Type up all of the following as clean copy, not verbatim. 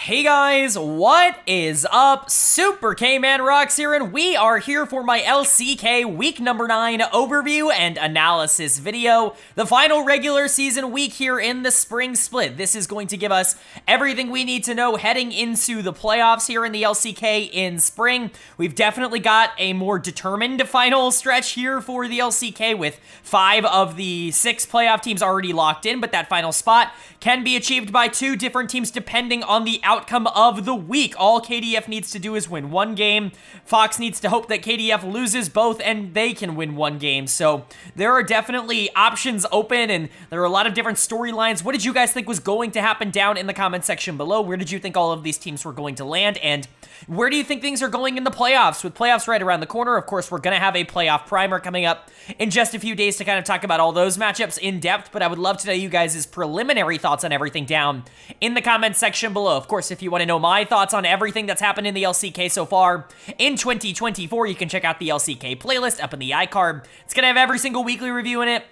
Hey guys, what is up? Super K-Man Rocks here, and we are here for my LCK week number 9 overview and analysis video. The final regular season week here in the spring split. This is going to give us everything we need to know heading into the playoffs here in the LCK in spring. We've definitely got a more determined final stretch here for the LCK with 5 of the 6 playoff teams already locked in, but that final spot can be achieved by 2 different teams depending on the outcome of the week. All KDF needs to do is win 1 game. Fox needs to hope that KDF loses both and they can win 1 game. So there are definitely options open and there are a lot of different storylines. What did you guys think was going to happen down in the comment section below? Where did you think all of these teams were going to land? And where do you think things are going in the playoffs? With playoffs right around the corner, of course, we're going to have a playoff primer coming up in just a few days to kind of talk about all those matchups in depth, but I would love to know you guys' preliminary thoughts on everything down in the comment section below. Of course, if you want to know my thoughts on everything that's happened in the LCK so far in 2024, you can check out the LCK playlist up in the iCard. It's going to have every single weekly review in it,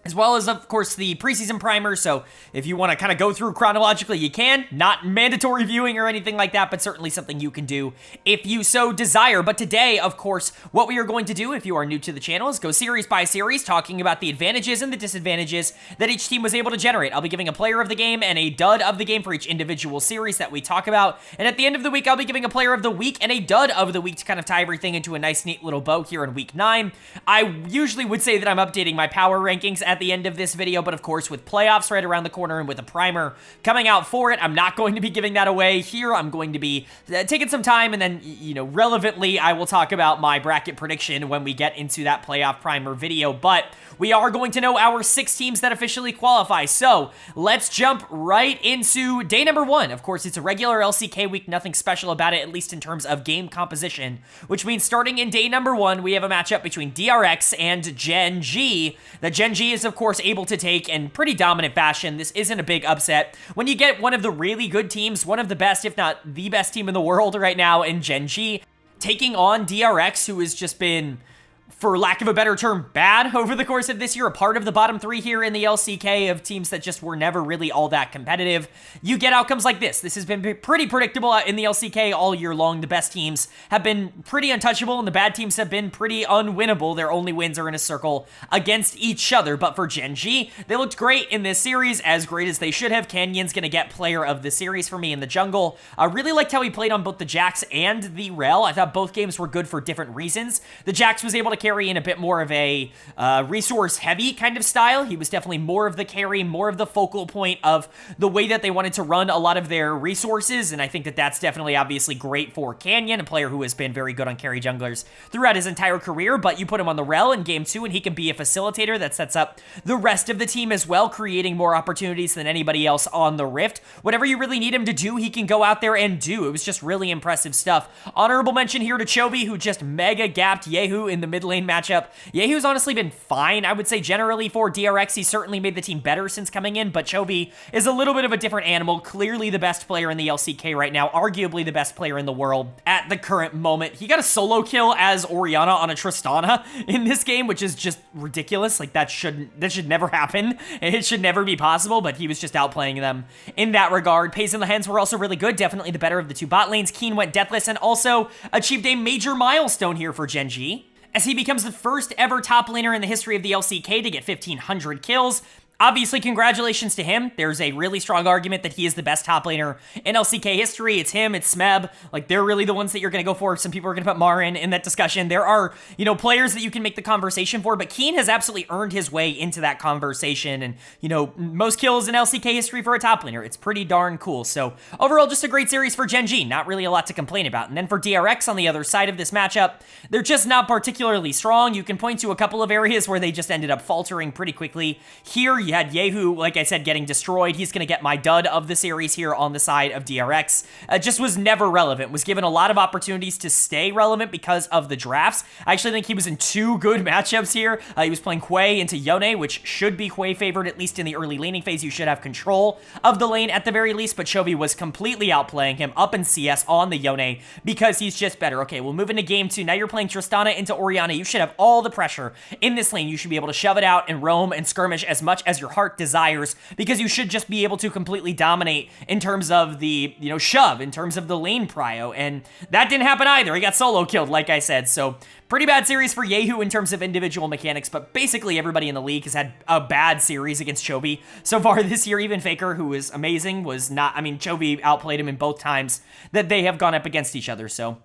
as well as, of course, the preseason primer, so if you want to kind of go through chronologically, you can. Not mandatory viewing or anything like that, but certainly something you can do if you so desire. But today, of course, what we are going to do, if you are new to the channel, is go series by series, talking about the advantages and the disadvantages that each team was able to generate. I'll be giving a player of the game and a dud of the game for each individual series that we talk about, and at the end of the week, I'll be giving a player of the week and a dud of the week to kind of tie everything into a nice, neat little bow here in week 9. I usually would say that I'm updating my power rankings at the end of this video, but of course with playoffs right around the corner and with a primer coming out for it, I'm not going to be giving that away here. I'm going to be taking some time, and then, you know, relevantly, I will talk about my bracket prediction when we get into that playoff primer video, but we are going to know our 6 teams that officially qualify. So let's jump right into day number 1. Of course, it's a regular LCK week, nothing special about it, at least in terms of game composition, which means starting in day number 1, we have a matchup between DRX and Gen.G. The Gen.G is, of course, able to take in pretty dominant fashion. This isn't a big upset. When you get one of the really good teams, one of the best, if not the best team in the world right now in Gen.G, taking on DRX, who has just been, for lack of a better term, bad over the course of this year, a part of the bottom 3 here in the LCK of teams that just were never really all that competitive. You get outcomes like this. This has been pretty predictable in the LCK all year long. The best teams have been pretty untouchable, and the bad teams have been pretty unwinnable. Their only wins are in a circle against each other. But for Gen.G, they looked great in this series, as great as they should have. Canyon's going to get player of the series for me in the jungle. I really liked how he played on both the Jax and the Rel. I thought both games were good for different reasons. The Jax was able to carry in a bit more of a resource-heavy kind of style. He was definitely more of the carry, more of the focal point of the way that they wanted to run a lot of their resources, and I think that that's definitely obviously great for Canyon, a player who has been very good on carry junglers throughout his entire career, but you put him on the Rel in Game 2, and he can be a facilitator that sets up the rest of the team as well, creating more opportunities than anybody else on the Rift. Whatever you really need him to do, he can go out there and do. It was just really impressive stuff. Honorable mention here to Chovy, who just mega gapped Yehu in the mid lane matchup. Yehu's honestly been fine, I would say, generally for DRX. He's certainly made the team better since coming in, but Chovy is a little bit of a different animal. Clearly the best player in the LCK right now, arguably the best player in the world at the current moment. He got a solo kill as Orianna on a Tristana in this game, which is just ridiculous. Like, that should never happen. It should never be possible, but he was just outplaying them in that regard. Pace and the Hens were also really good, definitely the better of the 2 bot lanes. Keen went deathless and also achieved a major milestone here for Gen.G, as he becomes the first ever top laner in the history of the LCK to get 1,500 kills. Obviously, congratulations to him. There's a really strong argument that he is the best top laner in LCK history. It's him, it's Smeb. Like, they're really the ones that you're going to go for. Some people are going to put Marin in that discussion. There are, you know, players that you can make the conversation for, but Keen has absolutely earned his way into that conversation. And, you know, most kills in LCK history for a top laner. It's pretty darn cool. So, overall, just a great series for Gen.G. Not really a lot to complain about. And then for DRX on the other side of this matchup, they're just not particularly strong. You can point to a couple of areas where they just ended up faltering pretty quickly. Here, you had Yehu, like I said, getting destroyed. He's going to get my dud of the series here on the side of DRX. Just was never relevant. Was given a lot of opportunities to stay relevant because of the drafts. I actually think he was in 2 good matchups here. He was playing Quay into Yone, which should be Quay favored, at least in the early laning phase. You should have control of the lane at the very least, but Chovy was completely outplaying him up in CS on the Yone because he's just better. Okay, we'll move into Game 2. Now you're playing Tristana into Orianna. You should have all the pressure in this lane. You should be able to shove it out and roam and skirmish as much as as your heart desires, because you should just be able to completely dominate in terms of the, shove, in terms of the lane prio, and that didn't happen either. He got solo killed, like I said, so pretty bad series for Yehu in terms of individual mechanics, but basically everybody in the league has had a bad series against Chovy so far this year. Even Faker, who is amazing, was not, Chovy outplayed him in both times that they have gone up against each other, so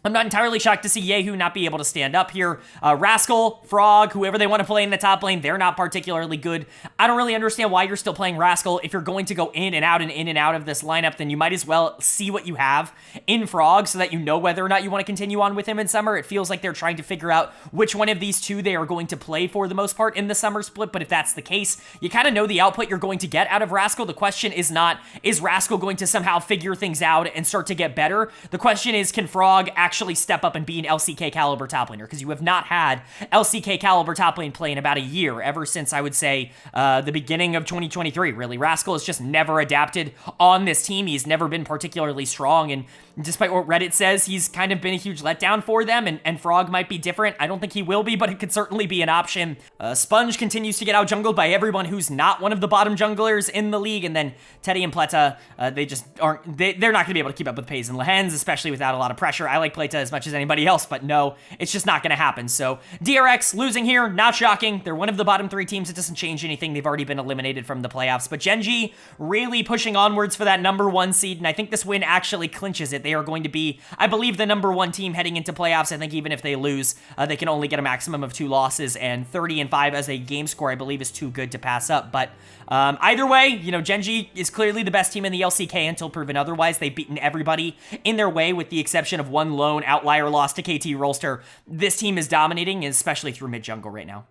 I'm not entirely shocked to see Yehu not be able to stand up here. Rascal, Frog, whoever they want to play in the top lane, they're not particularly good. I don't really understand why you're still playing Rascal. If you're going to go in and out of this lineup, then you might as well see what you have in Frog so that you know whether or not you want to continue on with him in summer. It feels like they're trying to figure out which one of these two they are going to play for the most part in the summer split, but if that's the case, you kind of know the output you're going to get out of Rascal. The question is not, is Rascal going to somehow figure things out and start to get better? The question is, can Frog actually step up and be an LCK caliber top laner, because you have not had LCK caliber top lane play in about a year, ever since I would say the beginning of 2023, really. Rascal has just never adapted on this team. He's never been particularly strong, and despite what Reddit says, he's kind of been a huge letdown for them, and Frog might be different. I don't think he will be, but it could certainly be an option. Sponge continues to get out jungled by everyone who's not one of the bottom junglers in the league, and then Teddy and Pleta, they just aren't, they're not going to be able to keep up with Pays and Lehens, especially without a lot of pressure. I like Pleta as much as anybody else, but no, it's just not going to happen. So DRX losing here, not shocking. They're one of the bottom 3 teams. It doesn't change anything. They've already been eliminated from the playoffs, but Gen.G really pushing onwards for that #1 seed, and I think this win actually clinches it. They are going to be, I believe, the #1 team heading into playoffs. I think even if they lose, they can only get a maximum of 2 losses, and 30-5 as a game score, I believe, is too good to pass up. But either way, Gen.G is clearly the best team in the LCK until proven otherwise. They've beaten everybody in their way with the exception of one lone outlier loss to KT Rolster. This team is dominating, especially through mid jungle right now.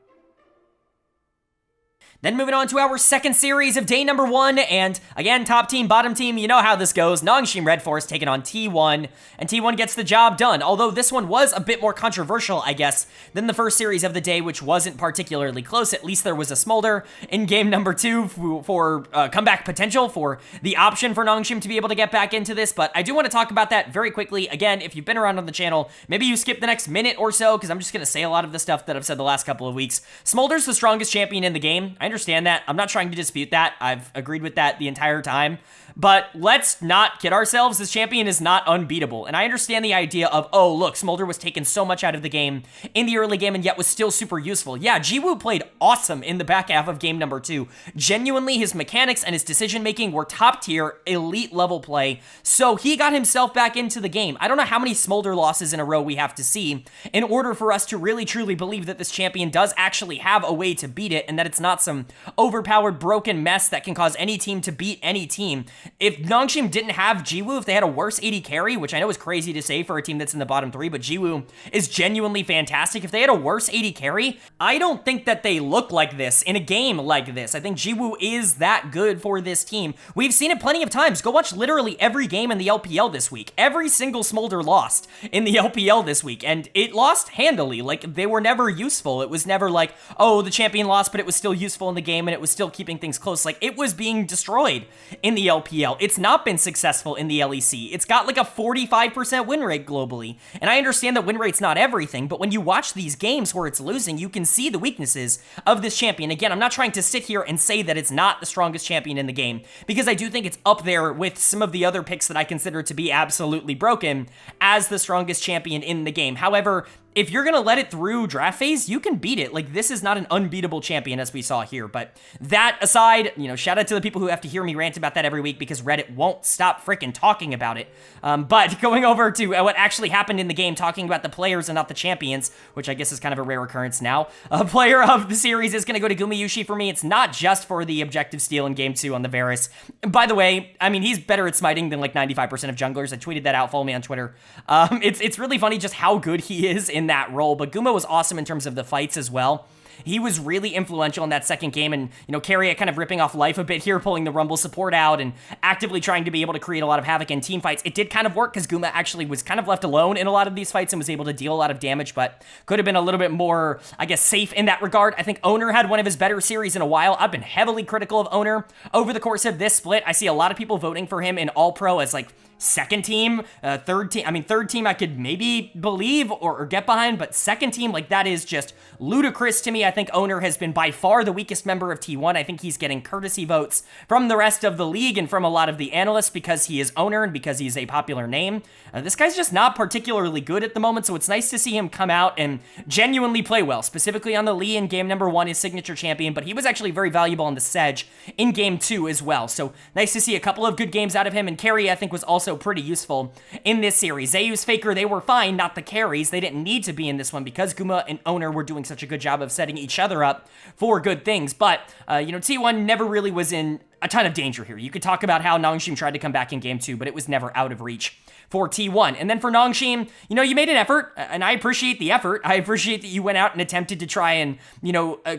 Then moving on to our second series of day #1, and again, top team, bottom team, you know how this goes. Nongshim RedForce taking on T1, and T1 gets the job done, although this one was a bit more controversial, I guess, than the first series of the day, which wasn't particularly close. At least there was a smolder in game #2 for comeback potential, for the option for Nongshim to be able to get back into this, but I do want to talk about that very quickly. Again, if you've been around on the channel, maybe you skip the next minute or so, because I'm just going to say a lot of the stuff that I've said the last couple of weeks. Smolder's the strongest champion in the game. I understand that. I'm not trying to dispute that. I've agreed with that the entire time. But let's not kid ourselves. This champion is not unbeatable. And I understand the idea of, oh, look, Smolder was taking so much out of the game in the early game and yet was still super useful. Yeah, Jiwoo played awesome in the back half of game #2. Genuinely, his mechanics and his decision-making were top-tier, elite-level play. So he got himself back into the game. I don't know how many Smolder losses in a row we have to see in order for us to really, truly believe that this champion does actually have a way to beat it and that it's not some overpowered, broken mess that can cause any team to beat any team. If Nongshim didn't have Jiwoo, if they had a worse AD carry, which I know is crazy to say for a team that's in the bottom 3, but Jiwoo is genuinely fantastic. If they had a worse AD carry, I don't think that they look like this in a game like this. I think Jiwoo is that good for this team. We've seen it plenty of times. Go watch literally every game in the LPL this week. Every single Smolder lost in the LPL this week, and it lost handily. Like, they were never useful. It was never like, oh, the champion lost, but it was still useful in the game, and it was still keeping things close. Like, it was being destroyed in the LPL. It's not been successful in the LEC. It's got like a 45% win rate globally. And I understand that win rate's not everything, but when you watch these games where it's losing, you can see the weaknesses of this champion. Again, I'm not trying to sit here and say that it's not the strongest champion in the game, because I do think it's up there with some of the other picks that I consider to be absolutely broken as the strongest champion in the game. However, if you're going to let it through draft phase, you can beat it. Like, this is not an unbeatable champion as we saw here. But that aside, shout out to the people who have to hear me rant about that every week because Reddit won't stop freaking talking about it. But going over to what actually happened in the game, talking about the players and not the champions, which I guess is kind of a rare occurrence now. A player of the series is going to go to Gumayushi for me. It's not just for the objective steal in game 2 on the Varus. By the way, I mean, he's better at smiting than like 95% of junglers. I tweeted that out. Follow me on Twitter. It's really funny just how good he is in that role, but Guma was awesome in terms of the fights as well. He was really influential in that second game, and, Carrier kind of ripping off Life a bit here, pulling the Rumble support out, and actively trying to be able to create a lot of havoc in team fights. It did kind of work, because Guma actually was kind of left alone in a lot of these fights and was able to deal a lot of damage, but could have been a little bit more, I guess, safe in that regard. I think Owner had one of his better series in a while. I've been heavily critical of Owner over the course of this split. I see a lot of people voting for him in All-Pro as, like, second team, third team. I mean, third team I could maybe believe or get behind, but second team, like, that is just ludicrous to me. I think Owner has been by far the weakest member of T1. I think he's getting courtesy votes from the rest of the league and from a lot of the analysts because he is Owner and because he's a popular name. This guy's just not particularly good at the moment, so it's nice to see him come out and genuinely play well, specifically on the Lee in game number 1, his signature champion, but he was actually very valuable on the Sedge in game 2 as well. So nice to see a couple of good games out of him, and carry, I think, was also pretty useful in this series. Zeus, Faker, they were fine, not the carries. They didn't need to be in this one because Guma and Owner were doing such a good job of setting each other up for good things, but, T1 never really was in a ton of danger here. You could talk about how Nongshim tried to come back in game 2, but it was never out of reach for T1. And then for Nongshim, you made an effort, and I appreciate the effort. I appreciate that you went out and attempted to try and,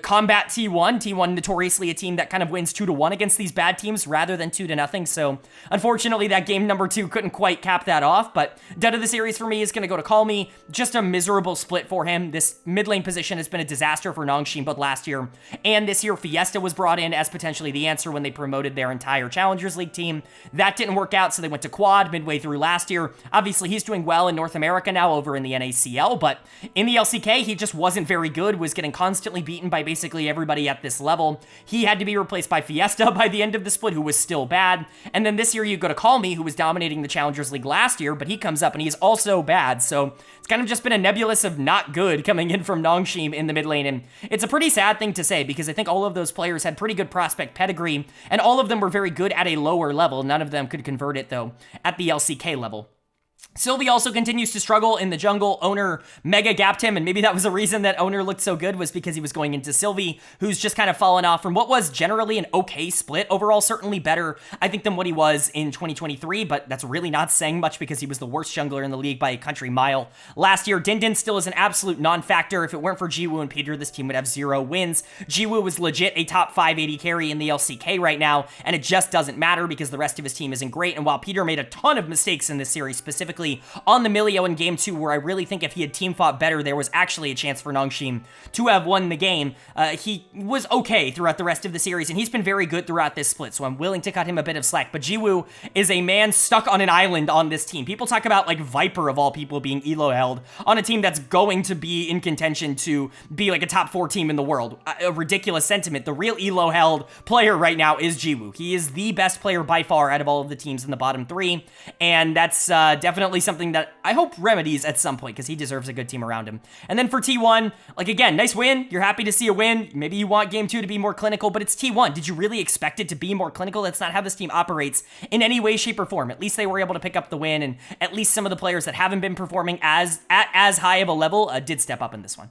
combat T1. T1 notoriously a team that kind of wins 2-1 against these bad teams rather than 2-0. So unfortunately, that game number 2 couldn't quite cap that off, but dud of the series for me is going to go to Call Me. Just a miserable split for him. This mid lane position has been a disaster for Nongshim both last year and this year. Fiesta was brought in as potentially the answer when they promoted their entire Challengers League team. That didn't work out, so they went to Quad midway through last year. Obviously, he's doing well in North America now over in the NACL, but in the LCK, he just wasn't very good, was getting constantly beaten by basically everybody at this level. He had to be replaced by Fiesta by the end of the split, who was still bad. And then this year, you go to Call Me, who was dominating the Challengers League last year, but he comes up and he's also bad. So it's kind of just been a nebulous of not good coming in from Nongshim in the mid lane. And it's a pretty sad thing to say because I think all of those players had pretty good prospect pedigree, and all of them were very good at a lower level. None of them could convert it, though, at the LCK level. Sylvie also continues to struggle in the jungle. Owner mega gapped him, and maybe that was a reason that Owner looked so good was because he was going into Sylvie, who's just kind of fallen off from what was generally an okay split. Overall, certainly better, I think, than what he was in 2023, but that's really not saying much because he was the worst jungler in the league by a country mile last year. Din still is an absolute non-factor. If it weren't for Jiwoo and Peter, this team would have 0 wins. Jiwoo was legit a top 5 AD carry in the LCK right now, and it just doesn't matter because the rest of his team isn't great, and while Peter made a ton of mistakes in this series, specifically on the Milio in game 2, where I really think if he had team fought better, there was actually a chance for Nongshim to have won the game. He was okay throughout the rest of the series, and he's been very good throughout this split, so I'm willing to cut him a bit of slack. But Jiwoo is a man stuck on an island on this team. People talk about, like, Viper, of all people, being elo held on a team that's going to be in contention to be, like, a top 4 team in the world. A ridiculous sentiment. The real elo held player right now is Jiwoo. He is the best player by far out of all of the teams in the bottom 3, and that's definitely something that I hope remedies at some point because he deserves a good team around him. And then for T1, like, again, nice win. You're happy to see a win. Maybe you want game 2 to be more clinical, but it's T1. Did you really expect it to be more clinical? That's not how this team operates in any way, shape, or form. At least they were able to pick up the win, and at least some of the players that haven't been performing at as high of a level did step up in this one.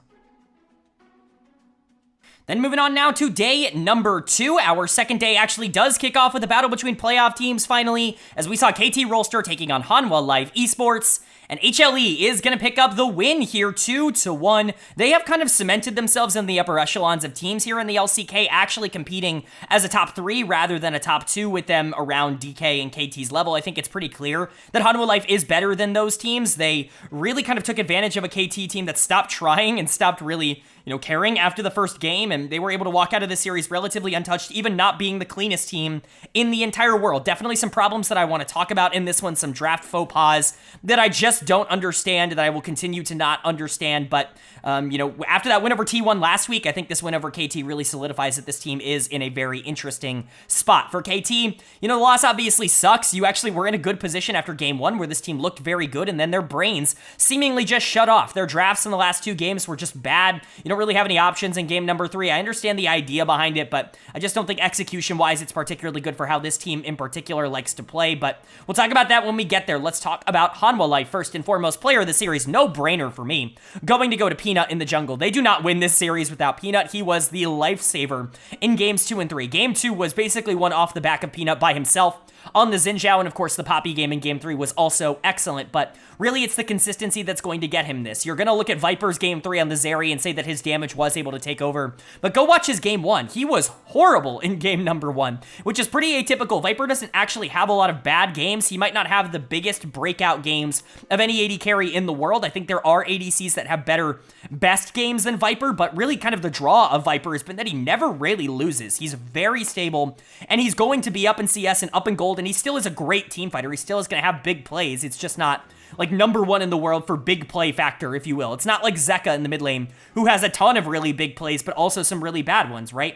Then moving on now to day number 2. Our second day actually does kick off with a battle between playoff teams finally, as we saw KT Rolster taking on Hanwha Live Esports. And HLE is going to pick up the win here, 2-1. They have kind of cemented themselves in the upper echelons of teams here in the LCK, actually competing as a top 3 rather than a top 2 with them around DK and KT's level. I think it's pretty clear that Hanwha Life is better than those teams. They really kind of took advantage of a KT team that stopped trying and stopped really, caring after the first game, and they were able to walk out of the series relatively untouched, even not being the cleanest team in the entire world. Definitely some problems that I want to talk about in this one, some draft faux pas that I just don't understand, that I will continue to not understand, but, after that win over T1 last week, I think this win over KT really solidifies that this team is in a very interesting spot. For KT, the loss obviously sucks. You actually were in a good position after game 1 where this team looked very good, and then their brains seemingly just shut off. Their drafts in the last 2 games were just bad. You don't really have any options in game number 3. I understand the idea behind it, but I just don't think execution-wise it's particularly good for how this team in particular likes to play, but we'll talk about that when we get there. Let's talk about Hanwha Life first and foremost. Player of the series, no-brainer for me, going to go to Peanut in the jungle. They do not win this series without Peanut. He was the lifesaver in games 2 and 3. Game 2 was basically one off the back of Peanut by himself on the Xin Zhao, and of course the Poppy game in game 3 was also excellent, but really it's the consistency that's going to get him this. You're going to look at Viper's game 3 on the Zeri and say that his damage was able to take over, but go watch his game 1. He was horrible in game number 1, which is pretty atypical. Viper doesn't actually have a lot of bad games. He might not have the biggest breakout games of any AD carry in the world. I think there are ADCs that have better best games than Viper, but really kind of the draw of Viper has been that he never really loses. He's very stable, and he's going to be up in CS and up in gold controlled, and he still is a great team fighter. He still is going to have big plays. It's just not like #1 in the world for big play factor, if you will. It's not like Zeka in the mid lane, who has a ton of really big plays, but also some really bad ones, right?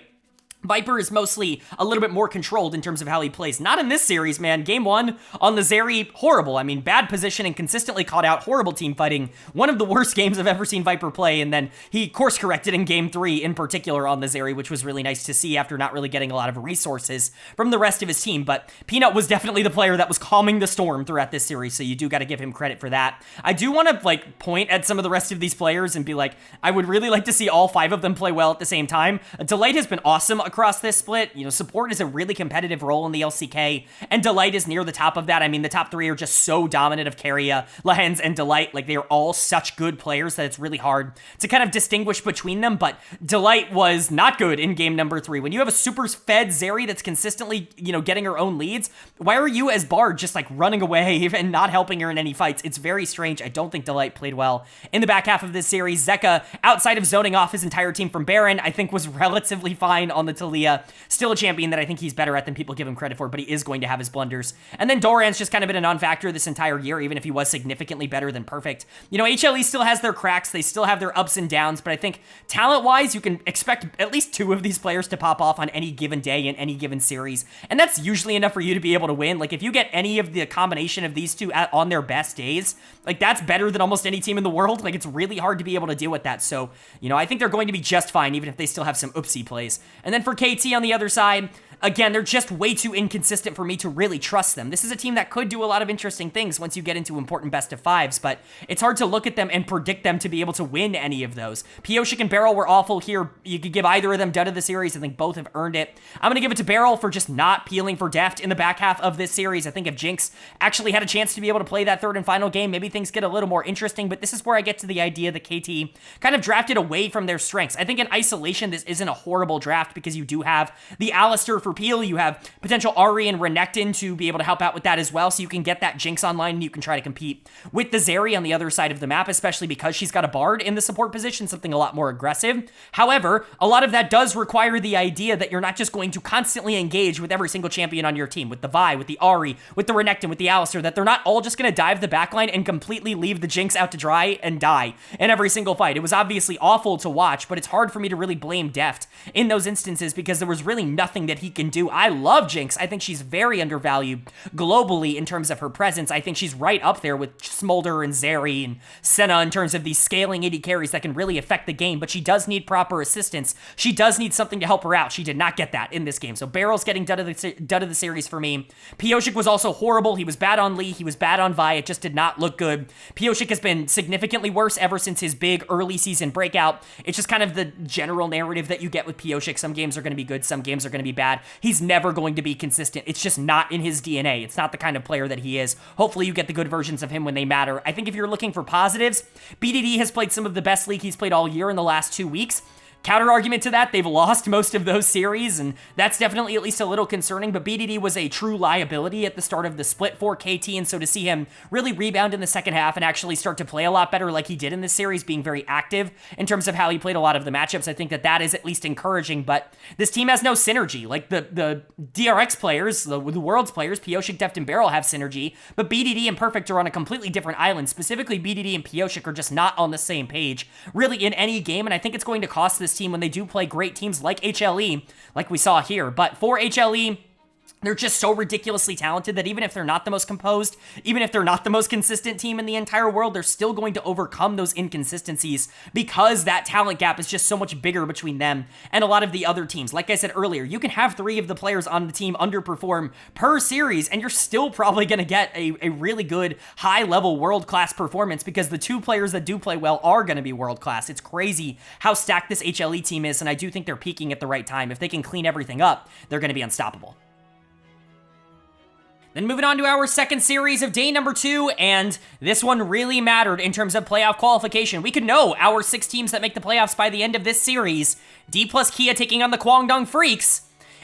Viper is mostly a little bit more controlled in terms of how he plays. Not in this series, man. Game 1 on the Zeri, horrible. I mean, bad positioning, consistently caught out, horrible team fighting. One of the worst games I've ever seen Viper play, and then he course-corrected in Game 3 in particular on the Zeri, which was really nice to see after not really getting a lot of resources from the rest of his team. But Peanut was definitely the player that was calming the storm throughout this series, so you do got to give him credit for that. I do want to, like, point at some of the rest of these players and be like, I would really like to see all 5 of them play well at the same time. Delight has been awesome across this split. You know, support is a really competitive role in the LCK, and Delight is near the top of that. I mean, the top 3 are just so dominant of Keria, Lehens, and Delight. Like, they are all such good players that it's really hard to kind of distinguish between them, but Delight was not good in game number 3. When you have a super fed Zeri that's consistently, you know, getting her own leads, why are you as Bard just, like, running away and not helping her in any fights? It's very strange. I don't think Delight played well in the back half of this series. Zeka, outside of zoning off his entire team from Baron, I think was relatively fine on the Taliyah. Still a champion that I think he's better at than people give him credit for, but he is going to have his blunders. And then Doran's just kind of been a non-factor this entire year, even if he was significantly better than perfect. You know, HLE still has their cracks, they still have their ups and downs, but I think talent-wise, you can expect at least 2 of these players to pop off on any given day in any given series, and that's usually enough for you to be able to win. Like, if you get any of the combination of these 2 on their best days, like, that's better than almost any team in the world. Like, it's really hard to be able to deal with that, so, you know, I think they're going to be just fine, even if they still have some oopsie plays. And then for KT on the other side, again, they're just way too inconsistent for me to really trust them. This is a team that could do a lot of interesting things once you get into important best of 5s, but it's hard to look at them and predict them to be able to win any of those. Pioshik and Beryl were awful here. You could give either of them dud of the series. I think both have earned it. I'm going to give it to Beryl for just not peeling for Deft in the back half of this series. I think if Jinx actually had a chance to be able to play that 3rd and final game, maybe things get a little more interesting, but this is where I get to the idea that KT kind of drafted away from their strengths. I think in isolation, this isn't a horrible draft because you do have the Alistair for Peel, you have potential Ari and Renekton to be able to help out with that as well, so you can get that Jinx online and you can try to compete with the Zeri on the other side of the map, especially because she's got a Bard in the support position, something a lot more aggressive. However, a lot of that does require the idea that you're not just going to constantly engage with every single champion on your team, with the Vi, with the Ari, with the Renekton, with the Alistair, that they're not all just going to dive the backline and completely leave the Jinx out to dry and die in every single fight. It was obviously awful to watch, but it's hard for me to really blame Deft in those instances because there was really nothing that he can do. I love Jinx. I think she's very undervalued globally in terms of her presence. I think she's right up there with Smolder and Zeri and Senna in terms of these scaling AD carries that can really affect the game, but she does need proper assistance. She does need something to help her out. She did not get that in this game. So Barrel's getting dud of the series for me. Pioshik was also horrible. He was bad on Lee. He was bad on Vi. It just did not look good. Pioshik has been significantly worse ever since his big early season breakout. It's just kind of the general narrative that you get with Pioshik. Some games are going to be good. Some games are going to be bad. He's never going to be consistent. It's just not in his DNA. It's not the kind of player that he is. Hopefully you get the good versions of him when they matter. I think if you're looking for positives, BDD has played some of the best League he's played all year in the last 2 weeks. Counter argument to that, they've lost most of those series, and that's definitely at least a little concerning, but BDD was a true liability at the start of the split for KT, and so to see him really rebound in the second half and actually start to play a lot better like he did in this series, being very active in terms of how he played a lot of the matchups, I think that that is at least encouraging, but this team has no synergy. Like, the DRX players, the Worlds players, Pioshik, Deft, and Beryl have synergy, but BDD and Perfect are on a completely different island. Specifically, BDD and Pioshik are just not on the same page, really, in any game, and I think it's going to cost this team when they do play great teams like HLE, like we saw here. But for HLE, they're just so ridiculously talented that even if they're not the most composed, even if they're not the most consistent team in the entire world, they're still going to overcome those inconsistencies because that talent gap is just so much bigger between them and a lot of the other teams. Like I said earlier, you can have 3 of the players on the team underperform per series, and you're still probably going to get a really good, high-level, world-class performance because the 2 players that do play well are going to be world-class. It's crazy how stacked this HLE team is, and I do think they're peaking at the right time. If they can clean everything up, they're going to be unstoppable. Then moving on to our second series of day number 2, and this one really mattered in terms of playoff qualification. We could know our 6 teams that make the playoffs by the end of this series. Dplus Kia taking on the Kwangdong Freecs,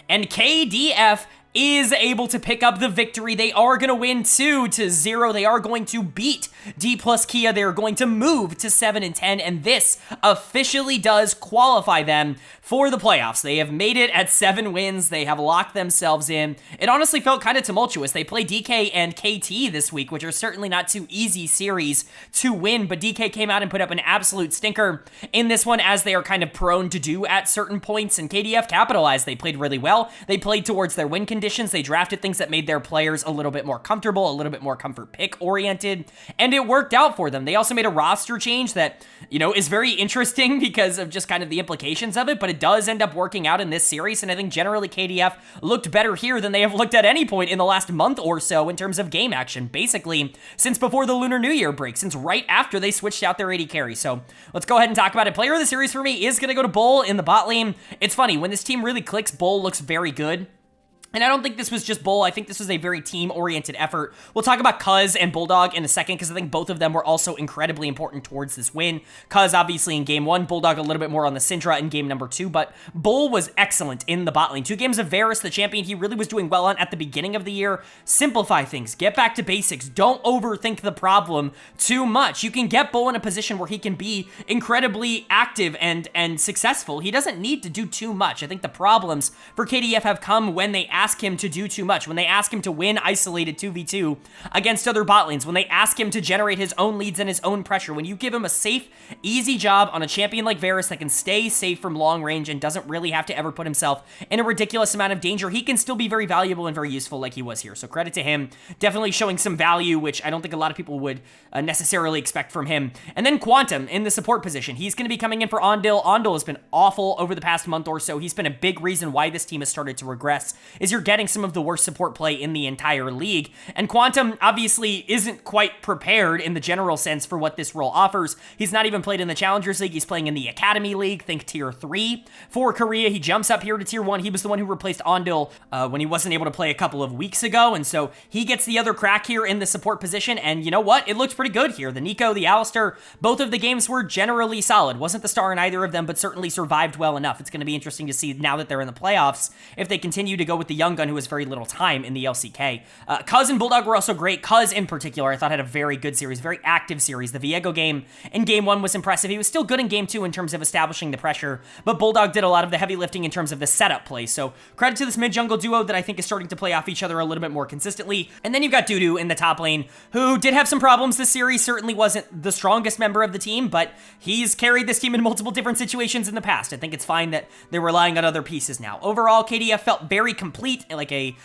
and KDF is able to pick up the victory. They are going to win 2-0. They are going to beat Dplus Kia. They are going to move to 7-10, and this officially does qualify them for the playoffs. They have made it at 7 wins. They have locked themselves in. It honestly felt kind of tumultuous. They play DK and KT this week, which are certainly not too easy series to win, but DK came out and put up an absolute stinker in this one, as they are kind of prone to do at certain points, and KDF capitalized. They played really well. They played towards their win conditions. They drafted things that made their players a little bit more comfortable, a little bit more comfort pick oriented, and it worked out for them. They also made a roster change that, you know, is very interesting because of just kind of the implications of it, but it does end up working out in this series, and I think generally KDF looked better here than they have looked at any point in the last month or so in terms of game action, basically since before the Lunar New Year break, since right after they switched out their AD carry. So let's go ahead and talk about it. Player of the series for me is going to go to Bull in the bot lane. It's funny, when this team really clicks, Bull looks very good. And I don't think this was just Bull. I think this was a very team-oriented effort. We'll talk about Cuz and Bulldog in a second, because I think both of them were also incredibly important towards this win. Cuz obviously in game 1, Bulldog a little bit more on the Syndra in game number 2, but Bull was excellent in the bot lane. 2 games of Varus, the champion he really was doing well on at the beginning of the year. Simplify things. Get back to basics. Don't overthink the problem too much. You can get Bull in a position where he can be incredibly active and successful. He doesn't need to do too much. I think the problems for KDF have come when they ask him to do too much, when they ask him to win isolated 2v2 against other bot lanes, when they ask him to generate his own leads and his own pressure. When you give him a safe, easy job on a champion like Varus that can stay safe from long range and doesn't really have to ever put himself in a ridiculous amount of danger, he can still be very valuable and very useful like he was here. So credit to him, definitely showing some value, which I don't think a lot of people would necessarily expect from him. And then Quantum in the support position. He's going to be coming in for Ondil. Ondil has been awful over the past month or so. He's been a big reason why this team has started to regress, is you're getting some of the worst support play in the entire league. And Quantum obviously isn't quite prepared in the general sense for what this role offers. He's not even played in the Challengers League. He's playing in the Academy League, think Tier 3 for Korea. He jumps up here to Tier 1. He was the one who replaced Ondil when he wasn't able to play a couple of weeks ago, and so he gets the other crack here in the support position, and you know what? It looks pretty good here. The Nico, the Alistair, both of the games were generally solid. Wasn't the star in either of them, but certainly survived well enough. It's going to be interesting to see now that they're in the playoffs if they continue to go with the young gun who has very little time in the LCK. Cuz and Bulldog were also great. Cuz in particular, I thought had a very good series, very active series. The Viego game in game 1 was impressive. He was still good in game 2 in terms of establishing the pressure, but Bulldog did a lot of the heavy lifting in terms of the setup play. So credit to this mid-jungle duo that I think is starting to play off each other a little bit more consistently. And then you've got Dudu in the top lane, who did have some problems this series, certainly wasn't the strongest member of the team, but he's carried this team in multiple different situations in the past. I think it's fine that they're relying on other pieces now. Overall, KDF felt very complete, like a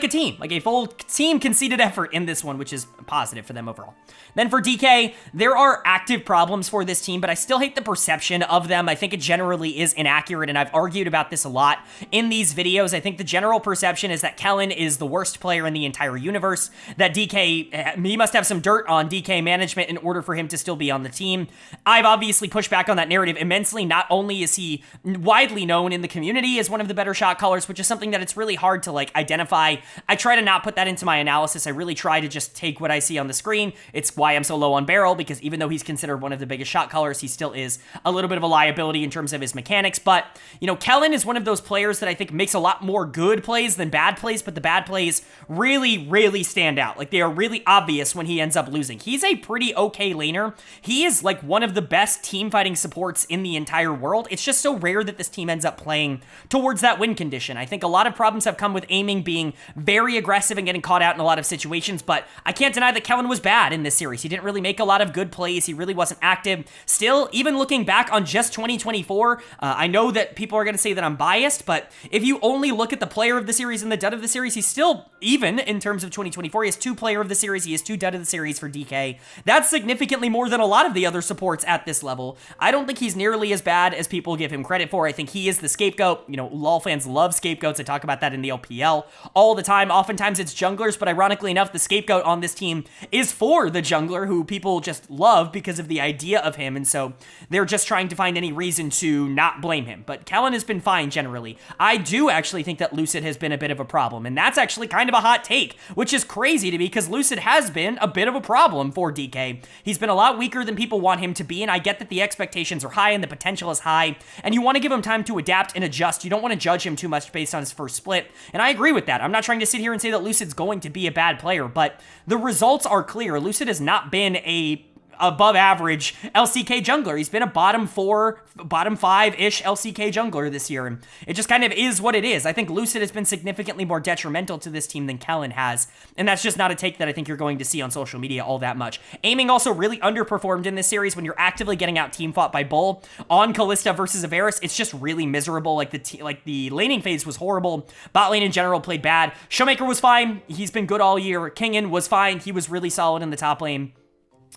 team, like a full team conceded effort in this one, which is positive for them overall. Then for DK, there are active problems for this team, but I still hate the perception of them. I think it generally is inaccurate, and I've argued about this a lot in these videos. I think the general perception is that Kellen is the worst player in the entire universe, that DK, he must have some dirt on DK management in order for him to still be on the team. I've obviously pushed back on that narrative immensely. Not only is he widely known in the community as one of the better shot callers, which is something that it's really hard to like identify. I try to not put that into my analysis. I really try to just take what I see on the screen. It's why I'm so low on Barrel, because even though he's considered one of the biggest shot callers, he still is a little bit of a liability in terms of his mechanics. But, you know, Kellen is one of those players that I think makes a lot more good plays than bad plays, but the bad plays really, really stand out. Like, they are really obvious when he ends up losing. He's a pretty okay laner. He is like one of the best team fighting supports in the entire world. It's just so rare that this team ends up playing towards that win condition. I think a lot of problems have come with aiming, being very aggressive and getting caught out in a lot of situations, but I can't deny that Kellen was bad in this series. He didn't really make a lot of good plays. He really wasn't active. Still, even looking back on just 2024, I know that people are going to say that I'm biased, but if you only look at the player of the series and the dud of the series, he's still even in terms of 2024. He has 2 player of the series. He has 2 dud of the series for DK. That's significantly more than a lot of the other supports at this level. I don't think he's nearly as bad as people give him credit for. I think he is the scapegoat. You know, LoL fans love scapegoats. I talk about that in the LPL all the time. Oftentimes it's junglers, but ironically enough, the scapegoat on this team is for the jungler, who people just love because of the idea of him, and so they're just trying to find any reason to not blame him. But Kellen has been fine generally. I do actually think that Lucid has been a bit of a problem, and that's actually kind of a hot take, which is crazy to me because Lucid has been a bit of a problem for DK. He's been a lot weaker than people want him to be, and I get that the expectations are high and the potential is high, and you want to give him time to adapt and adjust. You don't want to judge him too much based on his first split, and I agree with that. I'm not trying to sit here and say that Lucid's going to be a bad player, but the results are clear. Lucid has not been a above average LCK jungler. He's been a bottom 4, bottom 5-ish LCK jungler this year, and it just kind of is what it is. I think Lucid has been significantly more detrimental to this team than Kellen has, and that's just not a take that I think you're going to see on social media all that much. Aiming also really underperformed in this series when you're actively getting out team fought by Bull. On Kalista versus Avaris, it's just really miserable. Like the laning phase was horrible. Bot lane in general played bad. Showmaker was fine. He's been good all year. Kingen was fine. He was really solid in the top lane.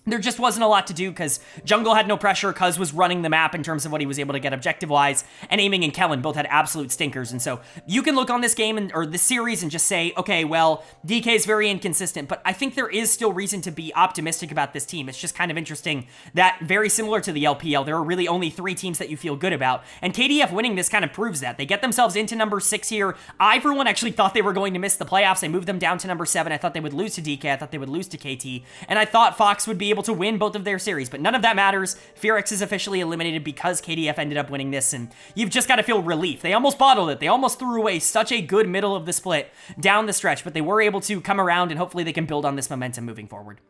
There just wasn't a lot to do because Jungle had no pressure. Cuz was running the map in terms of what he was able to get objective-wise, and Aiming and Kellen both had absolute stinkers. And so you can look on this game or this series and just say, okay, well, DK is very inconsistent, but I think there is still reason to be optimistic about this team. It's just kind of interesting that, very similar to the LPL, there are really only 3 teams that you feel good about, and KDF winning this kind of proves that. They get themselves into number 6 here. I, for one, actually thought they were going to miss the playoffs. I moved them down to number 7. I thought they would lose to DK. I thought they would lose to KT, and I thought Fox would be able to win both of their series, but none of that matters. FearX is officially eliminated because KDF ended up winning this, and you've just got to feel relief. They almost bottled it. They almost threw away such a good middle of the split down the stretch, but they were able to come around, and hopefully they can build on this momentum moving forward.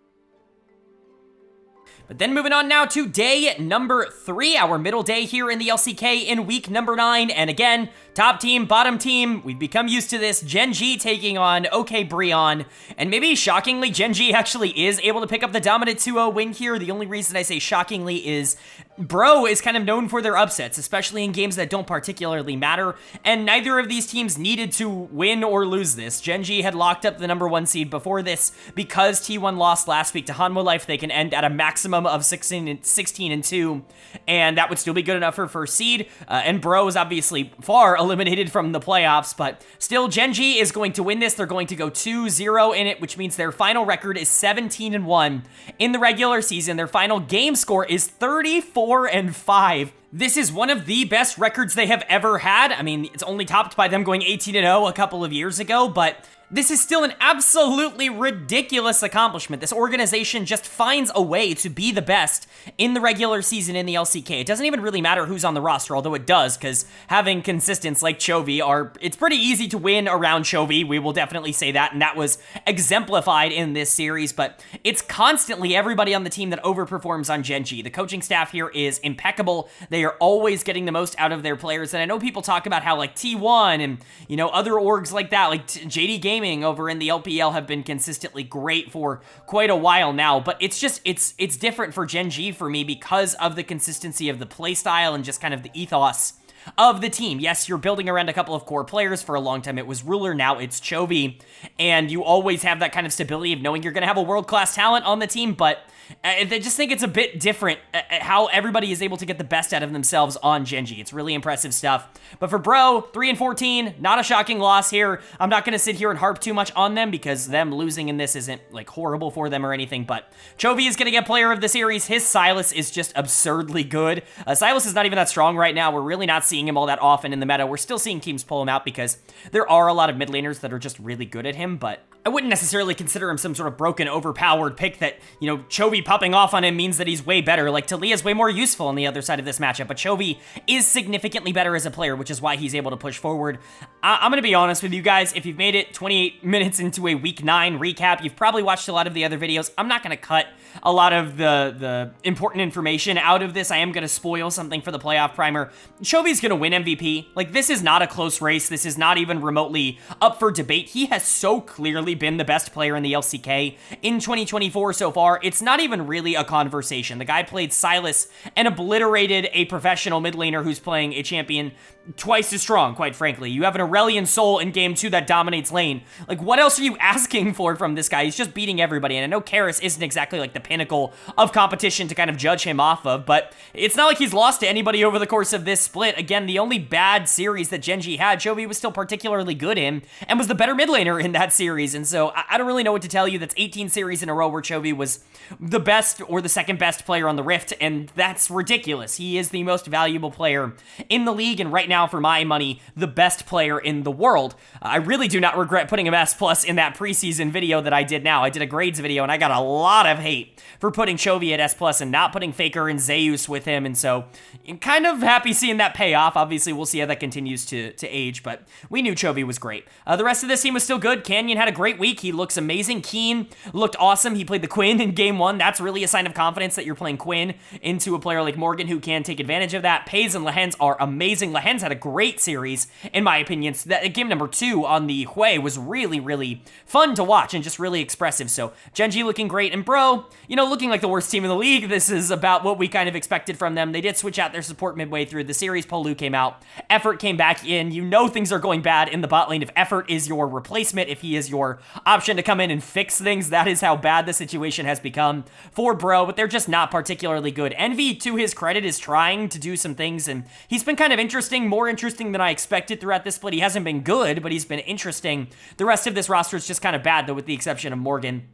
But then moving on now to day number 3, our middle day here in the LCK in week number 9. And again, top team, bottom team, we've become used to this. Gen.G taking on OK BRION. And maybe shockingly, Gen.G actually is able to pick up the dominant 2-0 win here. The only reason I say shockingly is Bro is kind of known for their upsets, especially in games that don't particularly matter. And neither of these teams needed to win or lose this. Gen.G had locked up the number 1 seed before this because T1 lost last week to Hanwha Life. They can end at a maximum of 16 and 2, and that would still be good enough for first seed. And Bro is obviously far eliminated from the playoffs, but still, Gen.G is going to win this. They're going to go 2-0 in it, which means their final record is 17-1 in the regular season. Their final game score is 34-5. This is one of the best records they have ever had. I mean, it's only topped by them going 18-0 a couple of years ago, but this is still an absolutely ridiculous accomplishment. This organization just finds a way to be the best in the regular season in the LCK. It doesn't even really matter who's on the roster, although it does, because having consistents like Chovy it's pretty easy to win around Chovy. We will definitely say that, and that was exemplified in this series, but it's constantly everybody on the team that overperforms on Gen.G. The coaching staff here is impeccable. They are always getting the most out of their players, and I know people talk about how, like, T1 and, you know, other orgs like that, like JD Gaming over in the LPL have been consistently great for quite a while now, but it's just, it's different for Gen.G for me because of the consistency of the playstyle and just kind of the ethos of the team. Yes, you're building around a couple of core players. For a long time it was Ruler, now it's Chovy, and you always have that kind of stability of knowing you're going to have a world-class talent on the team, but I just think it's a bit different how everybody is able to get the best out of themselves on Gen.G. It's really impressive stuff. But for Bro, 3-14, not a shocking loss here. I'm not going to sit here and harp too much on them because them losing in this isn't like horrible for them or anything, but Chovy is going to get player of the series. His Sylas is just absurdly good. Sylas is not even that strong right now. We're really not seeing him all that often in the meta. We're still seeing teams pull him out because there are a lot of mid laners that are just really good at him, but I wouldn't necessarily consider him some sort of broken, overpowered pick that, you know, Chovy popping off on him means that he's way better. Like, Talia's way more useful on the other side of this matchup, but Chovy is significantly better as a player, which is why he's able to push forward. I'm going to be honest with you guys. If you've made it 28 minutes into a Week 9 recap, you've probably watched a lot of the other videos. I'm not going to cut a lot of the important information out of this. I am going to spoil something for the playoff primer. Chovy's going to win MVP. Like, this is not a close race. This is not even remotely up for debate. He has so clearly been the best player in the LCK in 2024 so far. It's not even really a conversation. The guy played Sylas and obliterated a professional mid laner who's playing a champion twice as strong, quite frankly. You have an Aurelion Soul in game 2 that dominates lane. Like, what else are you asking for from this guy? He's just beating everybody, and I know Karis isn't exactly like the pinnacle of competition to kind of judge him off of, but it's not like he's lost to anybody over the course of this split. Again, the only bad series that Gen.G had, Chovy was still particularly good in, and was the better mid laner in that series, and so I don't really know what to tell you. That's 18 series in a row where Chovy was the best or the second best player on the Rift, and that's ridiculous. He is the most valuable player in the league, and right now, for my money, the best player in the world. I really do not regret putting him S+ in that preseason video that I did now. I did a grades video, and I got a lot of hate for putting Chovy at S+ and not putting Faker and Zeus with him, and so I'm kind of happy seeing that pay off. Obviously, we'll see how that continues to age, but we knew Chovy was great. The rest of this team was still good. Canyon had a great great week. He looks amazing. Keen looked awesome. He played the Quinn in game 1. That's really a sign of confidence that you're playing Quinn into a player like Morgan who can take advantage of that. Pays and Lehens are amazing. Lehens had a great series, in my opinion. So that game number 2 on the Hui was really, really fun to watch and just really expressive. So Gen.G looking great. And Bro, you know, looking like the worst team in the league. This is about what we kind of expected from them. They did switch out their support midway through the series. Polu came out. Effort came back in. You know things are going bad in the bot lane if Effort is your replacement, if he is your option to come in and fix things. That is how bad the situation has become for Bro, but they're just not particularly good. Envy, to his credit, is trying to do some things, and he's been kind of interesting, more interesting than I expected throughout this split. He hasn't been good, but he's been interesting. The rest of this roster is just kind of bad, though, with the exception of Morgan.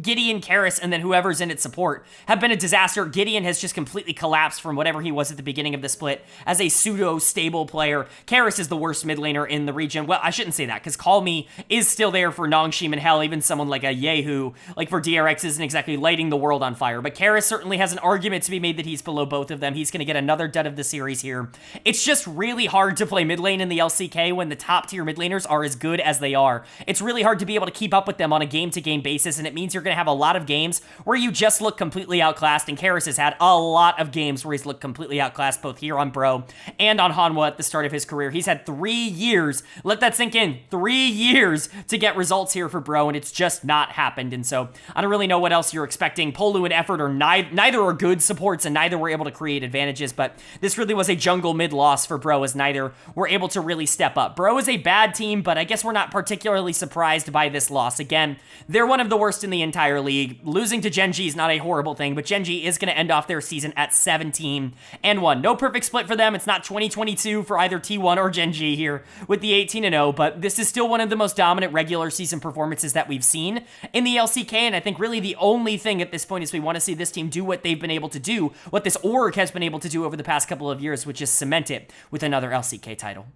Gideon, Karis, and then whoever's in its support have been a disaster. Gideon has just completely collapsed from whatever he was at the beginning of the split as a pseudo-stable player. Karis is the worst mid laner in the region. Well, I shouldn't say that, because Call Me is still there for Nongshim, and hell, even someone like a Yehu, like for DRX, isn't exactly lighting the world on fire. But Karis certainly has an argument to be made that he's below both of them. He's going to get another dud of the series here. It's just really hard to play mid lane in the LCK when the top-tier mid laners are as good as they are. It's really hard to be able to keep up with them on a game-to-game basis, and it means you're going to have a lot of games where you just look completely outclassed, and Karis has had a lot of games where he's looked completely outclassed, both here on Bro and on Hanwha at the start of his career. He's had 3 years, let that sink in, 3 years to get results here for Bro, and it's just not happened. And so I don't really know what else you're expecting. Polu and Effort are neither are good supports, and neither were able to create advantages, but this really was a jungle mid loss for Bro, as neither were able to really step up. Bro is a bad team, but I guess we're not particularly surprised by this loss. Again, they're one of the worst in the entire league. Losing to Gen.G is not a horrible thing, but Gen.G is going to end off their season at 17-1. No perfect split for them. It's not 2022 for either T1 or Gen.G here with the 18-0, but this is still one of the most dominant regular season performances that we've seen in the LCK, and I think really the only thing at this point is we want to see this team do what they've been able to do, what this org has been able to do over the past couple of years, which is cement it with another LCK title.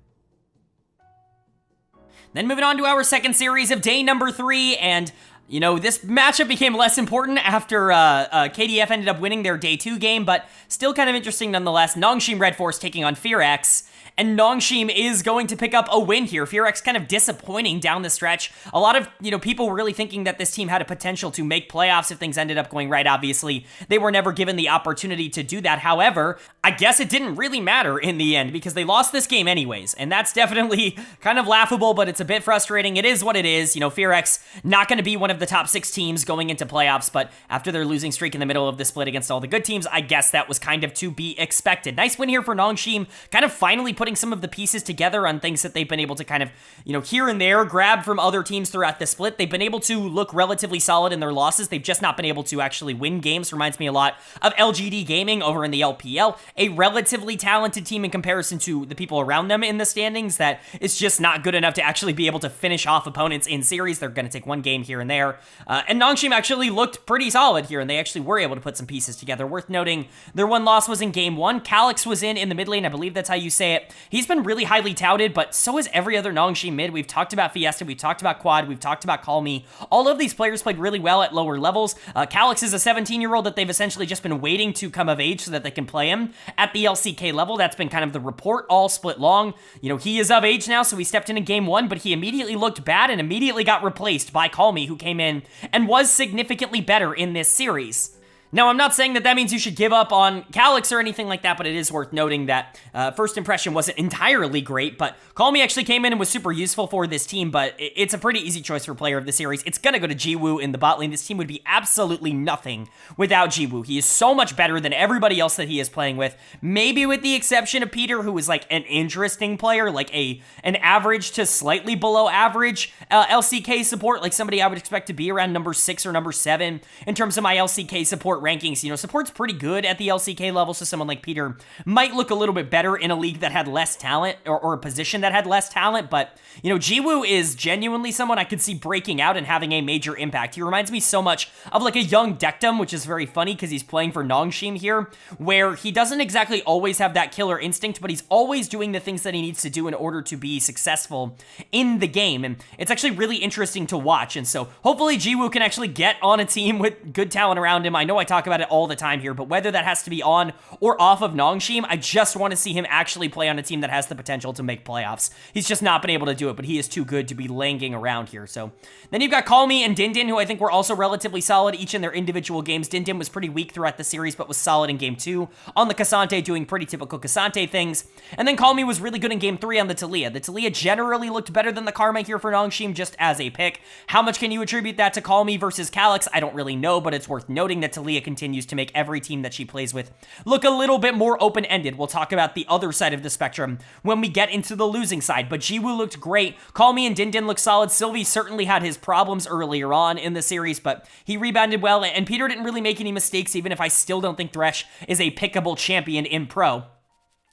Then moving on to our second series of day number 3, and you know, this matchup became less important after KDF ended up winning their day 2 game, but still kind of interesting nonetheless. Nongshim RedForce taking on FearX, and Nongshim is going to pick up a win here. FearX kind of disappointing down the stretch. A lot of, you know, people were really thinking that this team had a potential to make playoffs if things ended up going right. Obviously, they were never given the opportunity to do that. However, I guess it didn't really matter in the end because they lost this game anyways, and that's definitely kind of laughable, but it's a bit frustrating. It is what it is. You know, FearX not going to be one of the top 6 teams going into playoffs, but after their losing streak in the middle of the split against all the good teams, I guess that was kind of to be expected. Nice win here for Nongshim, kind of finally putting some of the pieces together on things that they've been able to kind of, you know, here and there grab from other teams throughout the split. They've been able to look relatively solid in their losses. They've just not been able to actually win games. Reminds me a lot of LGD Gaming over in the LPL, a relatively talented team in comparison to the people around them in the standings that is just not good enough to actually be able to finish off opponents in series. They're going to take one game here and there. And Nongshim actually looked pretty solid here, and they actually were able to put some pieces together. Worth noting, their one loss was in game 1. Calyx was in the mid lane. I believe that's how you say it. He's been really highly touted, but so is every other Nongshim mid. We've talked about Fiesta, we've talked about Quad, we've talked about Call Me. All of these players played really well at lower levels. Calyx is a 17-year-old that they've essentially just been waiting to come of age so that they can play him at the LCK level. That's been kind of the report all split long. You know, he is of age now, so he stepped in game 1, but he immediately looked bad and immediately got replaced by Call Me, who came in and was significantly better in this series. Now, I'm not saying that means you should give up on Calyx or anything like that, but it is worth noting that first impression wasn't entirely great, but Call Me actually came in and was super useful for this team, but it's a pretty easy choice for player of the series. It's gonna go to Jiwoo in the bot lane. This team would be absolutely nothing without Jiwoo. He is so much better than everybody else that he is playing with, maybe with the exception of Peter, who is like an interesting player, like an average to slightly below average LCK support, like somebody I would expect to be around number 6 or number 7 in terms of my LCK support rankings. You know, support's pretty good at the LCK level, so someone like Peter might look a little bit better in a league that had less talent, or a position that had less talent, but, you know, Jiwoo is genuinely someone I could see breaking out and having a major impact. He reminds me so much of like a young Dektum, which is very funny because he's playing for Nongshim here, where he doesn't exactly always have that killer instinct, but he's always doing the things that he needs to do in order to be successful in the game, and it's actually really interesting to watch, and so hopefully Jiwoo can actually get on a team with good talent around him. I know I talk about it all the time here, but whether that has to be on or off of Nongshim, I just want to see him actually play on a team that has the potential to make playoffs. He's just not been able to do it, but he is too good to be langing around here. So then you've got Calmy and Dindin, who I think were also relatively solid each in their individual games. Dindin was pretty weak throughout the series, but was solid in game 2 on the Cassante, doing pretty typical Cassante things. And then Calmy was really good in game 3 on the Taliyah. The Taliyah generally looked better than the Karma here for Nongshim, just as a pick. How much can you attribute that to Calmy versus Calyx? I don't really know, but it's worth noting that Taliyah continues to make every team that she plays with look a little bit more open-ended. We'll talk about the other side of the spectrum when we get into the losing side, but Jiwoo looked great. Calmy and Dindin looked solid. Sylvie certainly had his problems earlier on in the series, but he rebounded well, and Peter didn't really make any mistakes, even if I still don't think Thresh is a pickable champion in Pro.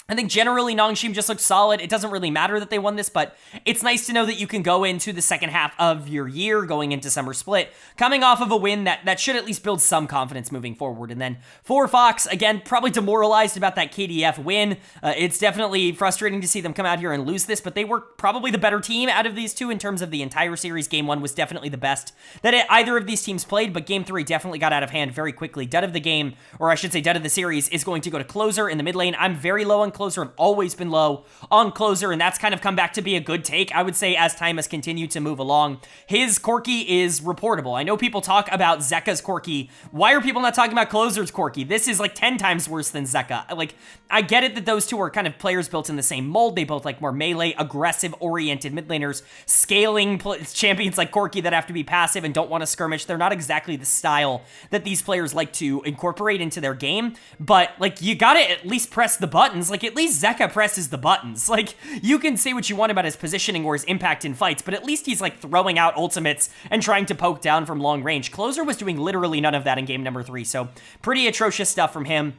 I think generally Nongshim just looks solid. It doesn't really matter that they won this, but it's nice to know that you can go into the second half of your year, going into Summer Split, coming off of a win that should at least build some confidence moving forward. And then for Fox, again, probably demoralized about that KDF win. It's definitely frustrating to see them come out here and lose this, but they were probably the better team out of these two in terms of the entire series. Game 1 was definitely the best that either of these teams played, but Game 3 definitely got out of hand very quickly. Dud of the game, or I should say dud of the series, is going to go to Closer in the mid lane. I'm very low on Closer. I've always been low on Closer, and that's kind of come back to be a good take, I would say, as time has continued to move along. His Corki is reportable. I know people talk about Zeka's Corki. Why are people not talking about Closer's Corki? This is like 10 times worse than Zeka. Like, I get it that those two are kind of players built in the same mold. They both like more melee, aggressive-oriented mid laners, scaling champions like Corki that have to be passive and don't want to skirmish. They're not exactly the style that these players like to incorporate into their game, but, like, you gotta at least press the buttons. Like, at least Zeka presses the buttons. Like, you can say what you want about his positioning or his impact in fights, but at least he's, like, throwing out ultimates and trying to poke down from long range. Closer was doing literally none of that in game number 3, so pretty atrocious stuff from him.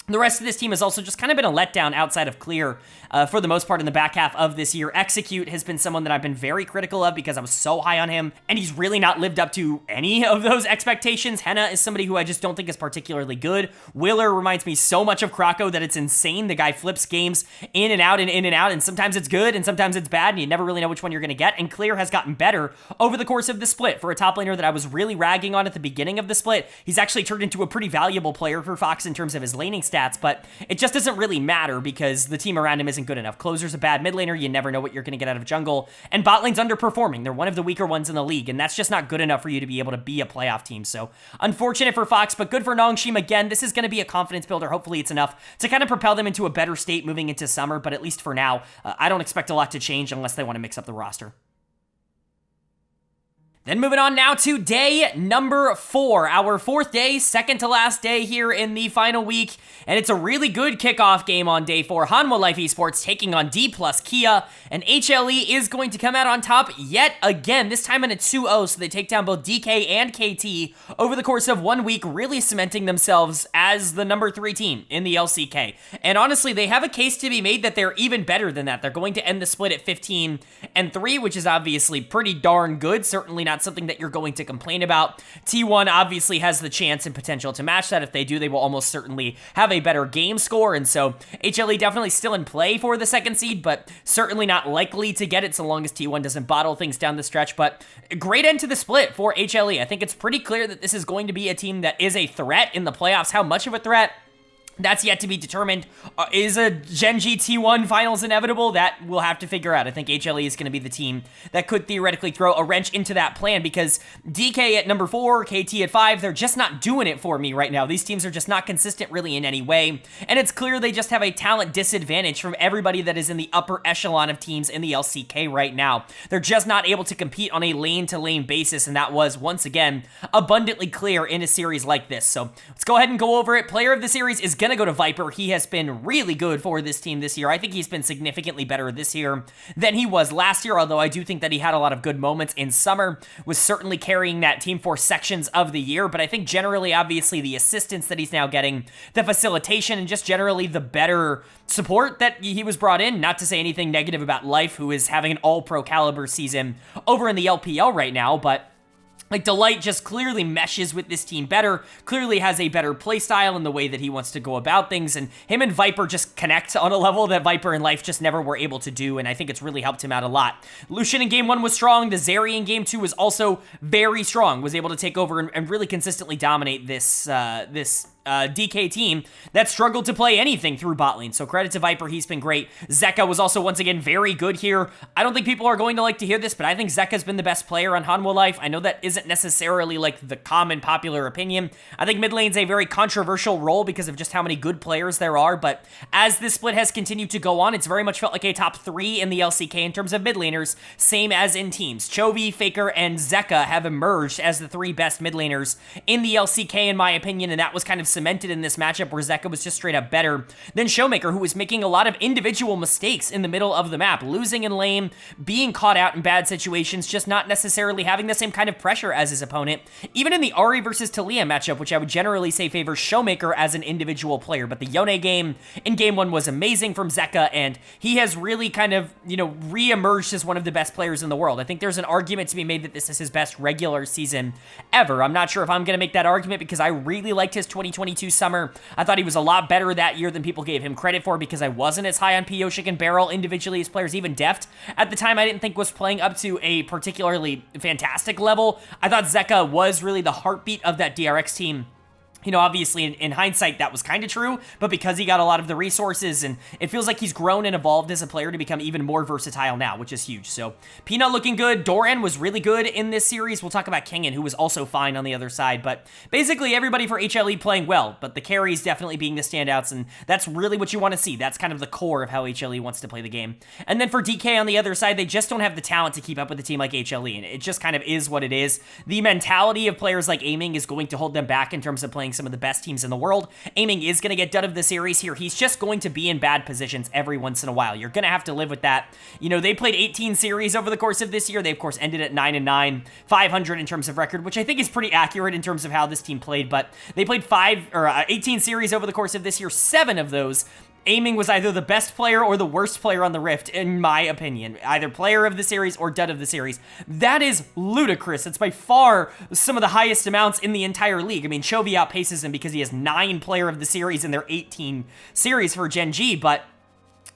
The rest of this team has also just kind of been a letdown outside of Clear for the most part in the back half of this year. Execute has been someone that I've been very critical of because I was so high on him, and he's really not lived up to any of those expectations. Henna is somebody who I just don't think is particularly good. Willer reminds me so much of Krako that it's insane. The guy flips games in and out, and sometimes it's good and sometimes it's bad, and you never really know which one you're going to get. And Clear has gotten better over the course of the split. For a top laner that I was really ragging on at the beginning of the split, he's actually turned into a pretty valuable player for Fox in terms of his laning stats. But it just doesn't really matter because the team around him isn't good enough. Closer's a bad mid laner. You never know what you're going to get out of jungle. And bot lane's underperforming. They're one of the weaker ones in the league, and that's just not good enough for you to be able to be a playoff team. So unfortunate for Fox, but good for Nongshim. Again, this is going to be a confidence builder. Hopefully it's enough to kind of propel them into a better state moving into summer, but at least for now, I don't expect a lot to change unless they want to mix up the roster. Then moving on now to day number 4, our 4th day, second to last day here in the final week, and it's a really good kickoff game on day 4. Hanwha Life Esports taking on Dplus Kia, and HLE is going to come out on top yet again, this time in a 2-0, so they take down both DK and KT over the course of 1 week, really cementing themselves as the number 3 team in the LCK. And honestly, they have a case to be made that they're even better than that. They're going to end the split at 15-3, which is obviously pretty darn good, certainly not something that you're going to complain about. T1 obviously has the chance and potential to match that. If they do, they will almost certainly have a better game score, and so HLE definitely still in play for the 2nd seed, but certainly not likely to get it so long as T1 doesn't bottle things down the stretch. But a great end to the split for HLE. I think it's pretty clear that this is going to be a team that is a threat in the playoffs. How much of a threat? That's yet to be determined. Is a Gen.G T1 finals inevitable? That we'll have to figure out. I think HLE is going to be the team that could theoretically throw a wrench into that plan because DK at number 4, KT at 5, they're just not doing it for me right now. These teams are just not consistent really in any way, and it's clear they just have a talent disadvantage from everybody that is in the upper echelon of teams in the LCK right now. They're just not able to compete on a lane-to-lane basis, and that was, once again, abundantly clear in a series like this. So let's go ahead and go over it. Player of the series is going to go to Viper. He has been really good for this team this year. I think he's been significantly better this year than he was last year, although I do think that he had a lot of good moments in summer, was certainly carrying that team for sections of the year, but I think generally, obviously, the assistance that he's now getting, the facilitation, and just generally the better support that he was brought in, not to say anything negative about Life, who is having an all-pro caliber season over in the LPL right now, but Like, Delight just clearly meshes with this team better, clearly has a better playstyle in the way that he wants to go about things, and him and Viper just connect on a level that Viper and Life just never were able to do, and I think it's really helped him out a lot. Lucian in Game 1 was strong, the Zeri in Game 2 was also very strong, was able to take over and really consistently dominate this DK team that struggled to play anything through bot lane. So credit to Viper, he's been great. Zeka was also once again very good here. I don't think people are going to like to hear this, but I think Zeka's been the best player on Hanwha Life. I know that isn't necessarily like the common popular opinion. I think mid lane's a very controversial role because of just how many good players there are, but as this split has continued to go on, it's very much felt like a top 3 in the LCK in terms of mid laners, same as in teams. Chovy, Faker, and Zeka have emerged as the 3 best mid laners in the LCK in my opinion, and that was kind of cemented in this matchup where Zeka was just straight up better than Showmaker, who was making a lot of individual mistakes in the middle of the map, losing in lane, being caught out in bad situations, just not necessarily having the same kind of pressure as his opponent. Even in the Ahri versus Taliyah matchup, which I would generally say favors Showmaker as an individual player, but the Yone game in Game 1 was amazing from Zeka, and he has really kind of, re-emerged as one of the best players in the world. I think there's an argument to be made that this is his best regular season ever. I'm not sure if I'm going to make that argument because I really liked his 2022 summer. I thought he was a lot better that year than people gave him credit for because I wasn't as high on Pioshik and Beryl individually as players. Even Deft at the time I didn't think was playing up to a particularly fantastic level. I thought Zeka was really the heartbeat of that DRX team. Obviously, in hindsight, that was kind of true, but because he got a lot of the resources, and it feels like he's grown and evolved as a player to become even more versatile now, which is huge. So, Peanut looking good. Doran was really good in this series. We'll talk about Kingen, who was also fine on the other side, but basically everybody for HLE playing well, but the carries definitely being the standouts, and that's really what you want to see. That's kind of the core of how HLE wants to play the game. And then for DK on the other side, they just don't have the talent to keep up with a team like HLE, and it just kind of is what it is. The mentality of players like Aiming is going to hold them back in terms of playing some of the best teams in the world. Aiming is going to get done of the series here. He's just going to be in bad positions every once in a while. You're going to have to live with that. They played 18 series over the course of this year. They, of course, ended at 9-9, 500 in terms of record, which I think is pretty accurate in terms of how this team played, but they played 18 series over the course of this year. 7 of those Aiming was either the best player or the worst player on the Rift, in my opinion. Either player of the series or dud of the series. That is ludicrous. It's by far some of the highest amounts in the entire league. I mean, Chovy outpaces him because he has 9 player of the series in their 18 series for Gen.G, but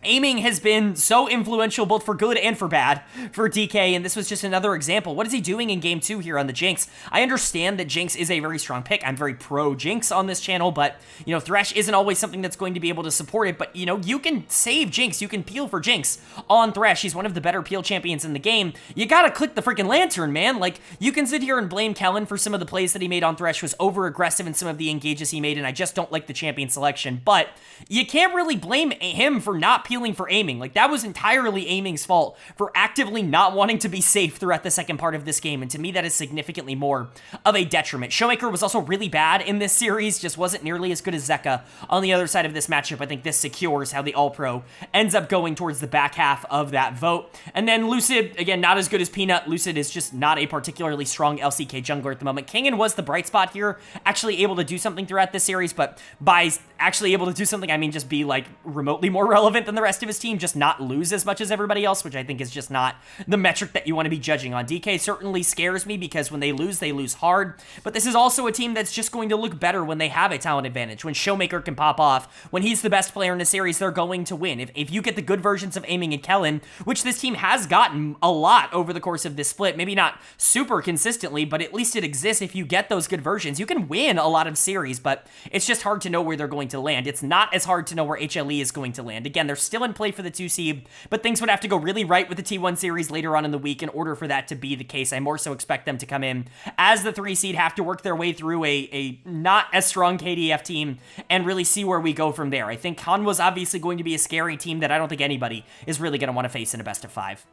Aiming has been so influential both for good and for bad for DK, and this was just another example. What is he doing in Game 2 here on the Jinx? I understand that Jinx is a very strong pick. I'm very pro Jinx on this channel, but, Thresh isn't always something that's going to be able to support it, but, you can save Jinx. You can peel for Jinx on Thresh. He's one of the better peel champions in the game. You gotta click the freaking lantern, man. Like, you can sit here and blame Kellen for some of the plays that he made on Thresh, was over-aggressive in some of the engages he made, and I just don't like the champion selection, but you can't really blame him for not peeling for Aiming. Like, that was entirely Aiming's fault for actively not wanting to be safe throughout the second part of this game, and to me that is significantly more of a detriment. Showmaker was also really bad in this series, just wasn't nearly as good as Zeka on the other side of this matchup. I think this secures how the All-Pro ends up going towards the back half of that vote. And then Lucid, again, not as good as Peanut. Lucid is just not a particularly strong LCK jungler at the moment. Kingen was the bright spot here, actually able to do something throughout this series, but by actually able to do something, I mean just be, like, remotely more relevant than the rest of his team, just not lose as much as everybody else, which I think is just not the metric that you want to be judging on. DK certainly scares me because when they lose hard, but this is also a team that's just going to look better when they have a talent advantage. When Showmaker can pop off, when he's the best player in the series, they're going to win. If you get the good versions of Aiming and Kellen, which this team has gotten a lot over the course of this split, maybe not super consistently, but at least it exists. If you get those good versions, you can win a lot of series, but it's just hard to know where they're going to land. It's not as hard to know where HLE is going to land. Again, they're still in play for the 2 seed, but things would have to go really right with the T1 series later on in the week in order for that to be the case. I more so expect them to come in as the 3 seed, have to work their way through a not as strong KDF team, and really see where we go from there. I think Hanwha's obviously going to be a scary team that I don't think anybody is really going to want to face in a best of 5.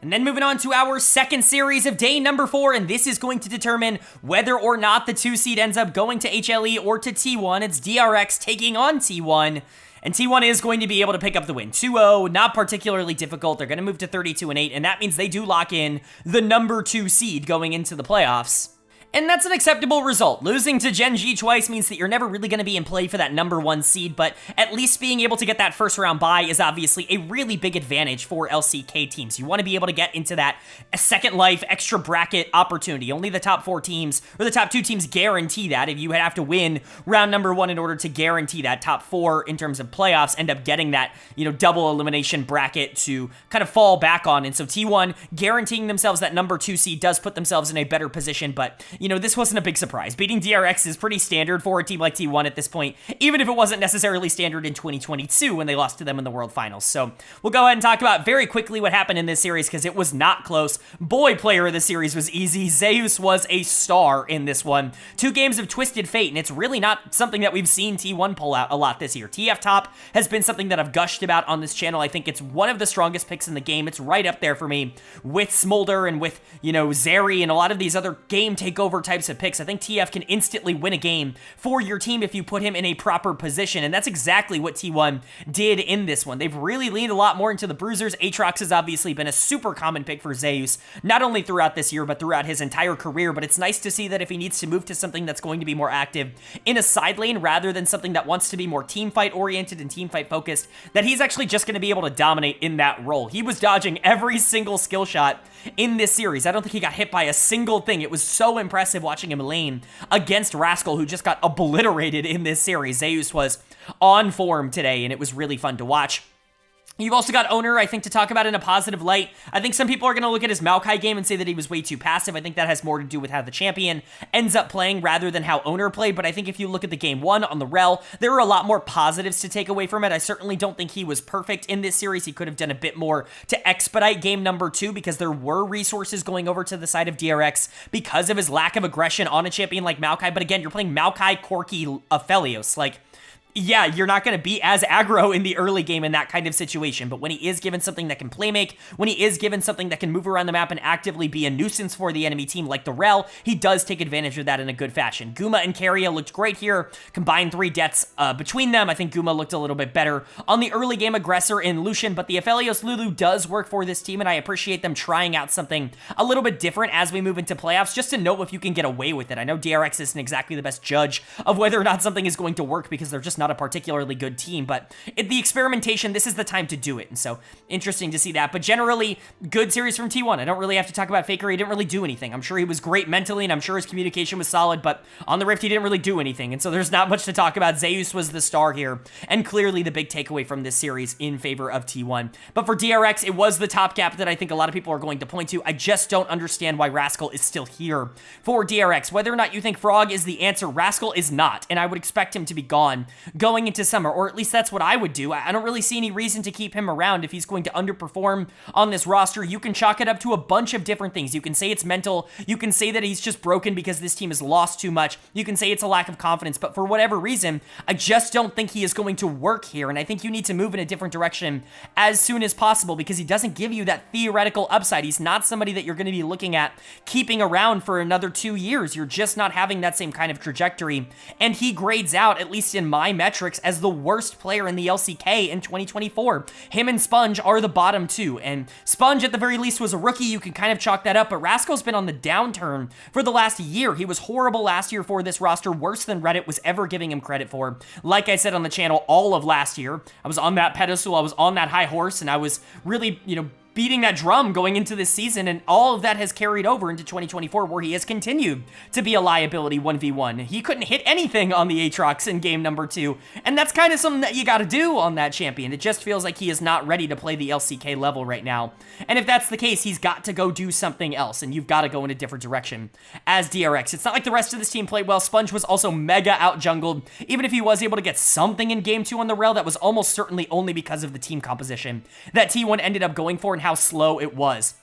And then moving on to our second series of day number 4, and this is going to determine whether or not the 2 seed ends up going to HLE or to T1. It's DRX taking on T1. And T1 is going to be able to pick up the win. 2-0, not particularly difficult. They're going to move to 32-8, and that means they do lock in the number 2 seed going into the playoffs. And that's an acceptable result. Losing to Gen.G twice means that you're never really going to be in play for that #1 seed, but at least being able to get that first round bye is obviously a really big advantage for LCK teams. You want to be able to get into that second life extra bracket opportunity. Only the top 4 teams, or the top 2 teams, guarantee that. If you have to win round #1 in order to guarantee that, top 4 in terms of playoffs end up getting that, double elimination bracket to kind of fall back on. And so T1 guaranteeing themselves that #2 seed does put themselves in a better position, but this wasn't a big surprise. Beating DRX is pretty standard for a team like T1 at this point, even if it wasn't necessarily standard in 2022 when they lost to them in the World Finals. So we'll go ahead and talk about very quickly what happened in this series, because it was not close. Boy, player of the series was easy. Zeus was a star in this one. 2 games of Twisted Fate, and it's really not something that we've seen T1 pull out a lot this year. TF Top has been something that I've gushed about on this channel. I think it's one of the strongest picks in the game. It's right up there for me with Smolder and with, Zeri and a lot of these other game takeover types of picks. I think TF can instantly win a game for your team if you put him in a proper position, and that's exactly what T1 did in this one. They've really leaned a lot more into the bruisers. Aatrox has obviously been a super common pick for Zeus, not only throughout this year, but throughout his entire career, but it's nice to see that if he needs to move to something that's going to be more active in a side lane rather than something that wants to be more team fight oriented and team fight focused, that he's actually just going to be able to dominate in that role. He was dodging every single skill shot in this series. I don't think he got hit by a single thing. It was so impressive watching him lane against Rascal, who just got obliterated in this series. Zeus was on form today, and it was really fun to watch. You've also got Owner, I think, to talk about in a positive light. I think some people are going to look at his Maokai game and say that he was way too passive. I think that has more to do with how the champion ends up playing rather than how Owner played. But I think if you look at the game 1 on the Rel, there are a lot more positives to take away from it. I certainly don't think he was perfect in this series. He could have done a bit more to expedite game #2 because there were resources going over to the side of DRX because of his lack of aggression on a champion like Maokai. But again, you're playing Maokai, Corki, Aphelios. Yeah, you're not going to be as aggro in the early game in that kind of situation, but when he is given something that can play make, when he is given something that can move around the map and actively be a nuisance for the enemy team like the Rel, he does take advantage of that in a good fashion. Guma and Keria looked great here, combined 3 deaths between them. I think Guma looked a little bit better on the early game aggressor in Lucian, but the Aphelios Lulu does work for this team, and I appreciate them trying out something a little bit different as we move into playoffs, just to know if you can get away with it. I know DRX isn't exactly the best judge of whether or not something is going to work because they're just not a particularly good team, but the experimentation, this is the time to do it, and so interesting to see that. But generally, good series from T1. I don't really have to talk about Faker. He didn't really do anything. I'm sure he was great mentally, and I'm sure his communication was solid, but on the Rift, he didn't really do anything, and so there's not much to talk about. Zeus was the star here, and clearly the big takeaway from this series in favor of T1. But for DRX, it was the top gap that I think a lot of people are going to point to. I just don't understand why Rascal is still here for DRX. Whether or not you think Frog is the answer, Rascal is not, and I would expect him to be gone going into summer, or at least that's what I would do. I don't really see any reason to keep him around if he's going to underperform on this roster. You can chalk it up to a bunch of different things. You can say it's mental. You can say that he's just broken because this team has lost too much. You can say it's a lack of confidence, but for whatever reason, I just don't think he is going to work here, and I think you need to move in a different direction as soon as possible because he doesn't give you that theoretical upside. He's not somebody that you're going to be looking at keeping around for another 2 years. You're just not having that same kind of trajectory, and he grades out, at least in my metrics, as the worst player in the LCK in 2024. Him and Sponge are the bottom 2, and Sponge at the very least was a rookie. You can kind of chalk that up, but Rascal's been on the downturn for the last year. He was horrible last year for this roster, worse than Reddit was ever giving him credit for. Like I said on the channel all of last year, I was on that pedestal, I was on that high horse, and I was really, beating that drum going into this season, and all of that has carried over into 2024, where he has continued to be a liability 1v1. He couldn't hit anything on the Aatrox in game #2, and that's kind of something that you gotta do on that champion. It just feels like he is not ready to play the LCK level right now, and if that's the case, he's got to go do something else, and you've got to go in a different direction as DRX. It's not like the rest of this team played well. Sponge was also mega out-jungled. Even if he was able to get something in game 2 on the Rel, that was almost certainly only because of the team composition that T1 ended up going for and how slow it was.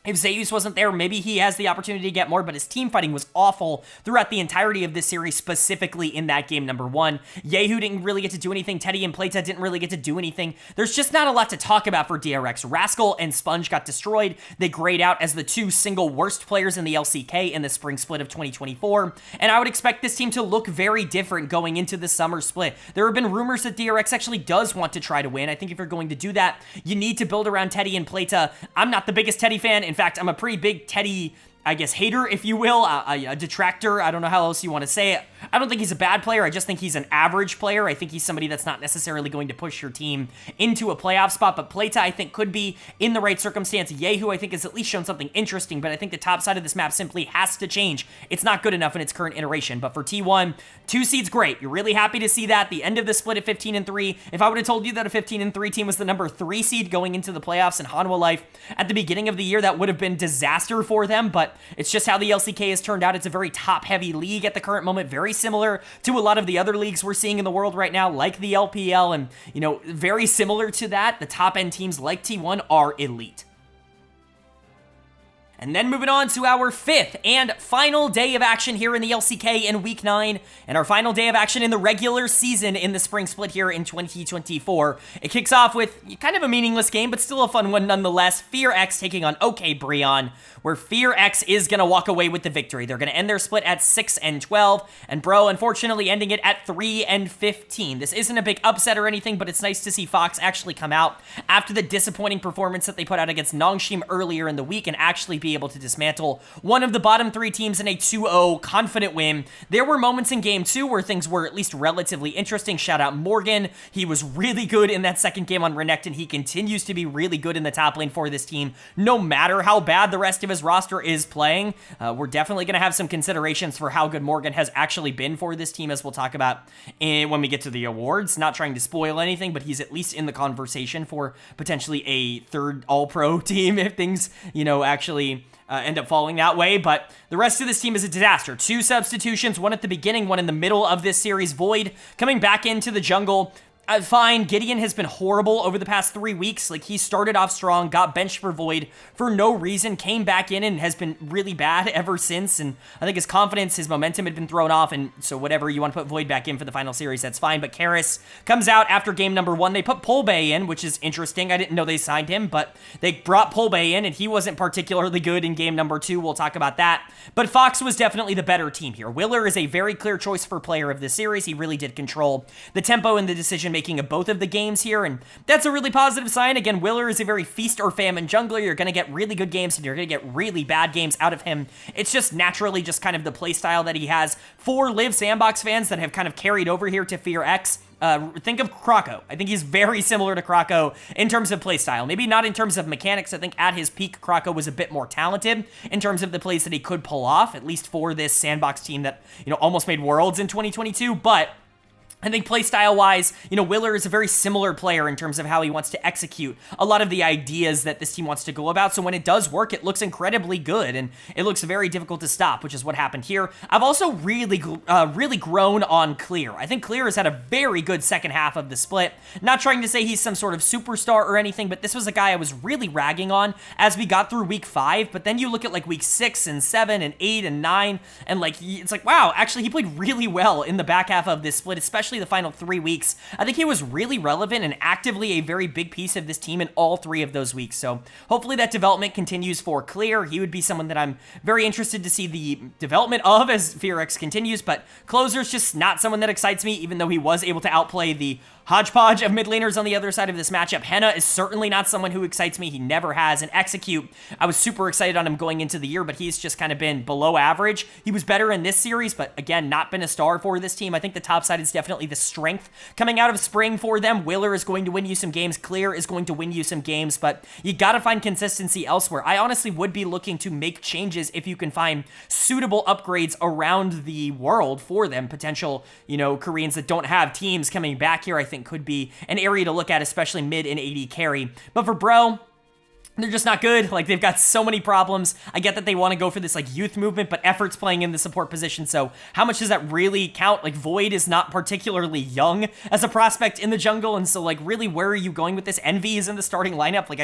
If Zeus wasn't there, maybe he has the opportunity to get more, but his team fighting was awful throughout the entirety of this series, specifically in that game #1. Yehu didn't really get to do anything. Teddy and Plata didn't really get to do anything. There's just not a lot to talk about for DRX. Rascal and Sponge got destroyed. They grayed out as the 2 single worst players in the LCK in the spring split of 2024, and I would expect this team to look very different going into the summer split. There have been rumors that DRX actually does want to try to win. I think if you're going to do that, you need to build around Teddy and Plata. I'm not the biggest Teddy fan. In fact, I'm a pretty big Teddy I guess, hater, if you will, a detractor. I don't know how else you want to say it. I don't think he's a bad player. I just think he's an average player. I think he's somebody that's not necessarily going to push your team into a playoff spot, but Playta, I think, could be in the right circumstance. Yehu, I think, has at least shown something interesting, but I think the top side of this map simply has to change. It's not good enough in its current iteration, but for T1, 2 seeds, great. You're really happy to see that. The end of the split at 15-3. If I would have told you that a 15-3 team was the number 3 seed going into the playoffs in Hanwha Life at the beginning of the year, that would have been disaster for them, but it's just how the LCK has turned out. It's a very top-heavy league at the current moment, very similar to a lot of the other leagues we're seeing in the world right now, like the LPL, and, you know, very similar to that. The top-end teams like T1 are elite. And then moving on to our 5th and final day of action here in the LCK in Week 9, and our final day of action in the regular season in the Spring Split here in 2024. It kicks off with kind of a meaningless game, but still a fun one nonetheless. FearX taking on OK BRION, where FearX is going to walk away with the victory. They're going to end their split at 6-12, and Bro, unfortunately, ending it at 3-15. This isn't a big upset or anything, but it's nice to see Fox actually come out after the disappointing performance that they put out against Nongshim earlier in the week and actually be able to dismantle one of the bottom 3 teams in a 2-0 confident win. There were moments in Game 2 where things were at least relatively interesting. Shout out Morgan. He was really good in that second game on Renekton. He continues to be really good in the top lane for this team, no matter how bad the rest of his roster is playing. We're definitely going to have some considerations for how good Morgan has actually been for this team, as we'll talk about when we get to the awards. Not trying to spoil anything, but he's at least in the conversation for potentially a 3rd All-Pro team if things, you know, actually end up falling that way. But the rest of this team is a disaster. 2 substitutions, one at the beginning, one in the middle of this series. Void coming back into the jungle. Fine, Gideon has been horrible over the past 3 weeks. Like, he started off strong, got benched for Void for no reason, came back in and has been really bad ever since, and I think his confidence, his momentum had been thrown off, and so whatever, you want to put Void back in for the final series, that's fine. But Karis comes out after game number 1. They put Polbay in, which is interesting. I didn't know they signed him, but they brought Polbay in, and he wasn't particularly good in game number 2. We'll talk about that. But Fox was definitely the better team here. Willer is a very clear choice for player of the series. He really did control the tempo and the decision-making of both of the games here, and that's a really positive sign. Again, Willer is a very feast or famine jungler. You're going to get really good games and you're going to get really bad games out of him. It's just naturally just kind of the play style that he has. For Live Sandbox fans that have kind of carried over here to FearX, think of Krako. I think he's very similar to Krako in terms of playstyle. Maybe not in terms of mechanics. I think at his peak, Krako was a bit more talented in terms of the plays that he could pull off, at least for this Sandbox team that, you know, almost made Worlds in 2022, but I think playstyle-wise, you know, Willer is a very similar player in terms of how he wants to execute a lot of the ideas that this team wants to go about. So when it does work, it looks incredibly good, and it looks very difficult to stop, which is what happened here. I've also really grown on Clear. I think Clear has had a very good second half of the split. Not trying to say he's some sort of superstar or anything, but this was a guy I was really ragging on as we got through week 5. But then you look at like week 6 and 7 and 8 and 9, and like it's like, wow, actually he played really well in the back half of this split, especially the final 3 weeks. I think he was really relevant and actively a very big piece of this team in all 3 of those weeks. So hopefully that development continues for Clear. He would be someone that I'm very interested to see the development of as FearX continues, but Closer's just not someone that excites me, even though he was able to outplay the hodgepodge of mid laners on the other side of this matchup. Henna is certainly not someone who excites me. He never has. And Execute, I was super excited on him going into the year, but he's just kind of been below average. He was better in this series, but again, not been a star for this team. I think the top side is definitely the strength coming out of spring for them. Willer is going to win you some games. Clear is going to win you some games, but you got to find consistency elsewhere. I honestly would be looking to make changes if you can find suitable upgrades around the world for them. Potential, you know, Koreans that don't have teams coming back here, I think could be an area to look at, especially mid and AD carry. But for Bro, they're just not good. Like, they've got so many problems. I get that they want to go for this, like, youth movement, but Effort's playing in the support position, so how much does that really count? Like, Void is not particularly young as a prospect in the jungle, and so, like, really, where are you going with this? Envy is in the starting lineup. Like,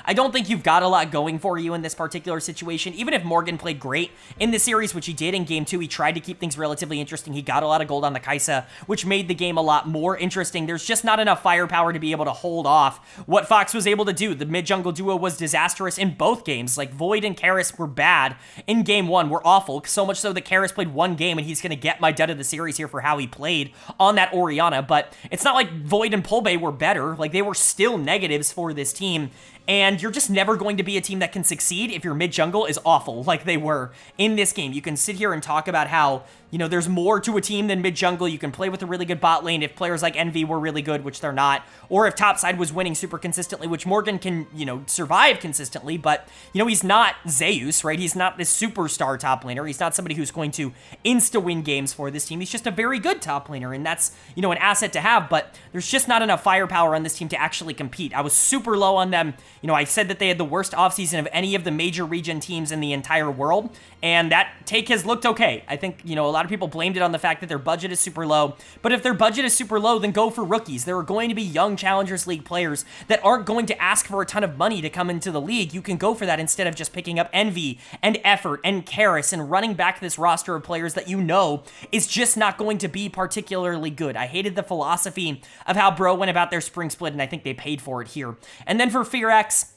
I don't think you've got a lot going for you in this particular situation. Even if Morgan played great in this series, which he did in Game 2, he tried to keep things relatively interesting. He got a lot of gold on the Kai'Sa, which made the game a lot more interesting. There's just not enough firepower to be able to hold off what Fox was able to do. The mid-jungle duo was disastrous in both games. Like, Void and Karis were bad in Game 1, were awful, so much so that Karis played one game and he's going to get my dud of the series here for how he played on that Orianna, but it's not like Void and Polbay were better. Like, they were still negatives for this team. and you're just never going to be a team that can succeed if your mid jungle is awful like they were in this game. You can sit here and talk about how, you know, there's more to a team than mid jungle. You can play with a really good bot lane if players like Envy were really good, which they're not, or if topside was winning super consistently, which Morgan can, you know, survive consistently, but, you know, he's not Zeus, right? He's not this superstar top laner. He's not somebody who's going to insta-win games for this team. He's just a very good top laner, and that's, you know, an asset to have, but there's just not enough firepower on this team to actually compete. I was super low on them. You know, I said that they had the worst offseason of any of the major region teams in the entire world, and that take has looked okay. I think, you know, a lot of people blamed it on the fact that their budget is super low, but if their budget is super low, then go for rookies. There are going to be young Challengers League players that aren't going to ask for a ton of money to come into the league. You can go for that instead of just picking up Envy and Effort and Karis and running back this roster of players that you know is just not going to be particularly good. I hated the philosophy of how Bro went about their spring split, and I think they paid for it here. And then for FearX,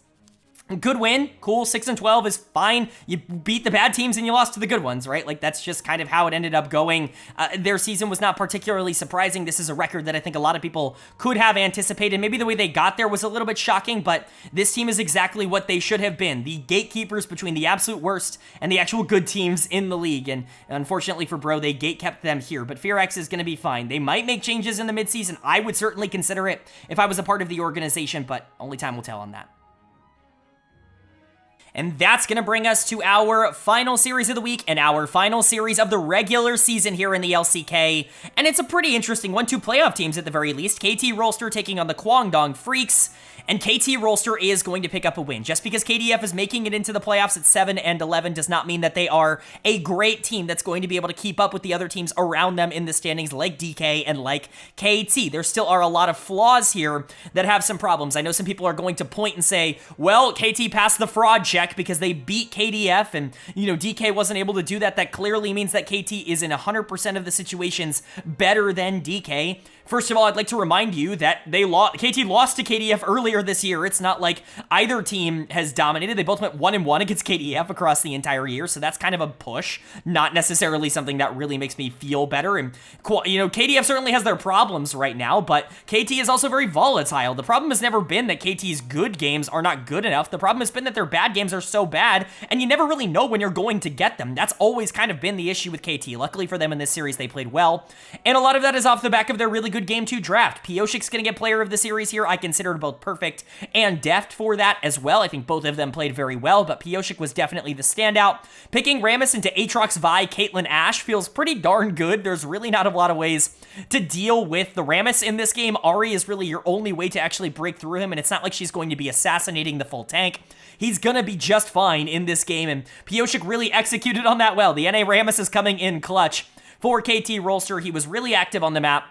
good win, cool, 6-12 is fine. You beat the bad teams and you lost to the good ones, right? Like, that's just kind of how it ended up going. Their season was not particularly surprising. This is a record that I think a lot of people could have anticipated. Maybe the way they got there was a little bit shocking, but this team is exactly what they should have been. The gatekeepers between the absolute worst and the actual good teams in the league. And unfortunately for Bro, they gatekept them here, but FearX is going to be fine. They might make changes in the midseason. I would certainly consider it if I was a part of the organization, but only time will tell on that. And that's going to bring us to our final series of the week and our final series of the regular season here in the LCK. And it's a pretty interesting one. Two playoff teams at the very least. KT Rolster taking on the Kwangdong Freecs. And KT Rolster is going to pick up a win. Just because KDF is making it into the playoffs at 7-11 does not mean that they are a great team that's going to be able to keep up with the other teams around them in the standings like DK and like KT. There still are a lot of flaws here that have some problems. I know some people are going to point and say, well, KT passed the fraud check because they beat KDF and, you know, DK wasn't able to do that. That clearly means that KT is in 100% of the situations better than DK. First of all, I'd like to remind you that KT lost to KDF earlier this year. It's not like either team has dominated. They both went 1-1 against KDF across the entire year, so that's kind of a push, not necessarily something that really makes me feel better. And, you know, KDF certainly has their problems right now, but KT is also very volatile. The problem has never been that KT's good games are not good enough. The problem has been that their bad games are so bad, and you never really know when you're going to get them. That's always kind of been the issue with KT. Luckily for them in this series, they played well, and a lot of that is off the back of their really good Game 2 draft. Pioshik's going to get player of the series here. I considered both perfect and deft for that as well. I think both of them played very well, but Pioshik was definitely the standout. Picking Rammus into Aatrox, Vi, Caitlyn, Ashe feels pretty darn good. There's really not a lot of ways to deal with the Rammus in this game. Ahri is really your only way to actually break through him, and it's not like she's going to be assassinating the full tank. He's going to be just fine in this game, and Pioshik really executed on that well. The NA Rammus is coming in clutch for KT Rolster. He was really active on the map,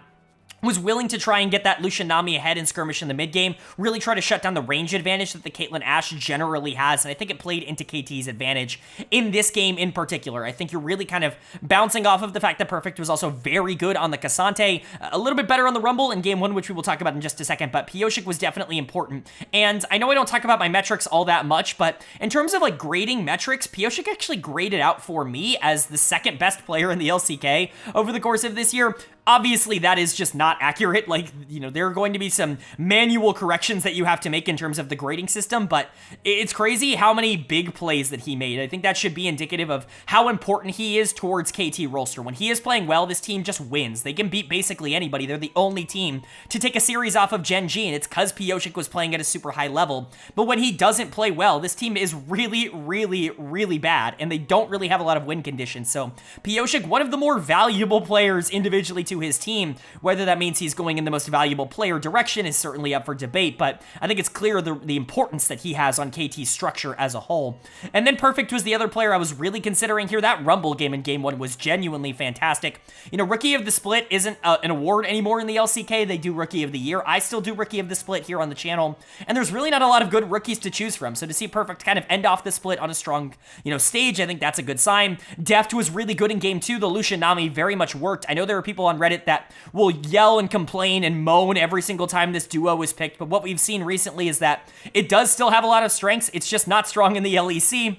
was willing to try and get that Lucian Nami ahead in skirmish in the mid game, really try to shut down the range advantage that the Caitlyn Ashe generally has, and I think it played into KT's advantage in this game in particular. I think you're really kind of bouncing off of the fact that Perfect was also very good on the Cassante, a little bit better on the Rumble in game 1, which we will talk about in just a second, but Pioshik was definitely important. And I know I don't talk about my metrics all that much, but in terms of like grading metrics, Pioshik actually graded out for me as the second best player in the LCK over the course of this year. Obviously, that is just not accurate. Like, you know, there are going to be some manual corrections that you have to make in terms of the grading system, but it's crazy how many big plays that he made. I think that should be indicative of how important he is towards KT Rolster. When he is playing well, this team just wins. They can beat basically anybody. They're the only team to take a series off of Gen.G, and it's because Pioshik was playing at a super high level. But when he doesn't play well, this team is really, really, really bad, and they don't really have a lot of win conditions. So Pioshik, one of the more valuable players individually to his team. Whether that means he's going in the most valuable player direction is certainly up for debate, but I think it's clear the importance that he has on KT's structure as a whole. And then Perfect was the other player I was really considering here. That Rumble game in Game 1 was genuinely fantastic. You know, Rookie of the Split isn't an award anymore in the LCK. They do Rookie of the Year. I still do Rookie of the Split here on the channel, and there's really not a lot of good rookies to choose from, so to see Perfect kind of end off the split on a strong, you know, stage, I think that's a good sign. Deft was really good in Game 2. The Lucian Nami very much worked. I know there are people on Reddit that will yell and complain and moan every single time this duo is picked, but what we've seen recently is that it does still have a lot of strengths. It's just not strong in the LEC.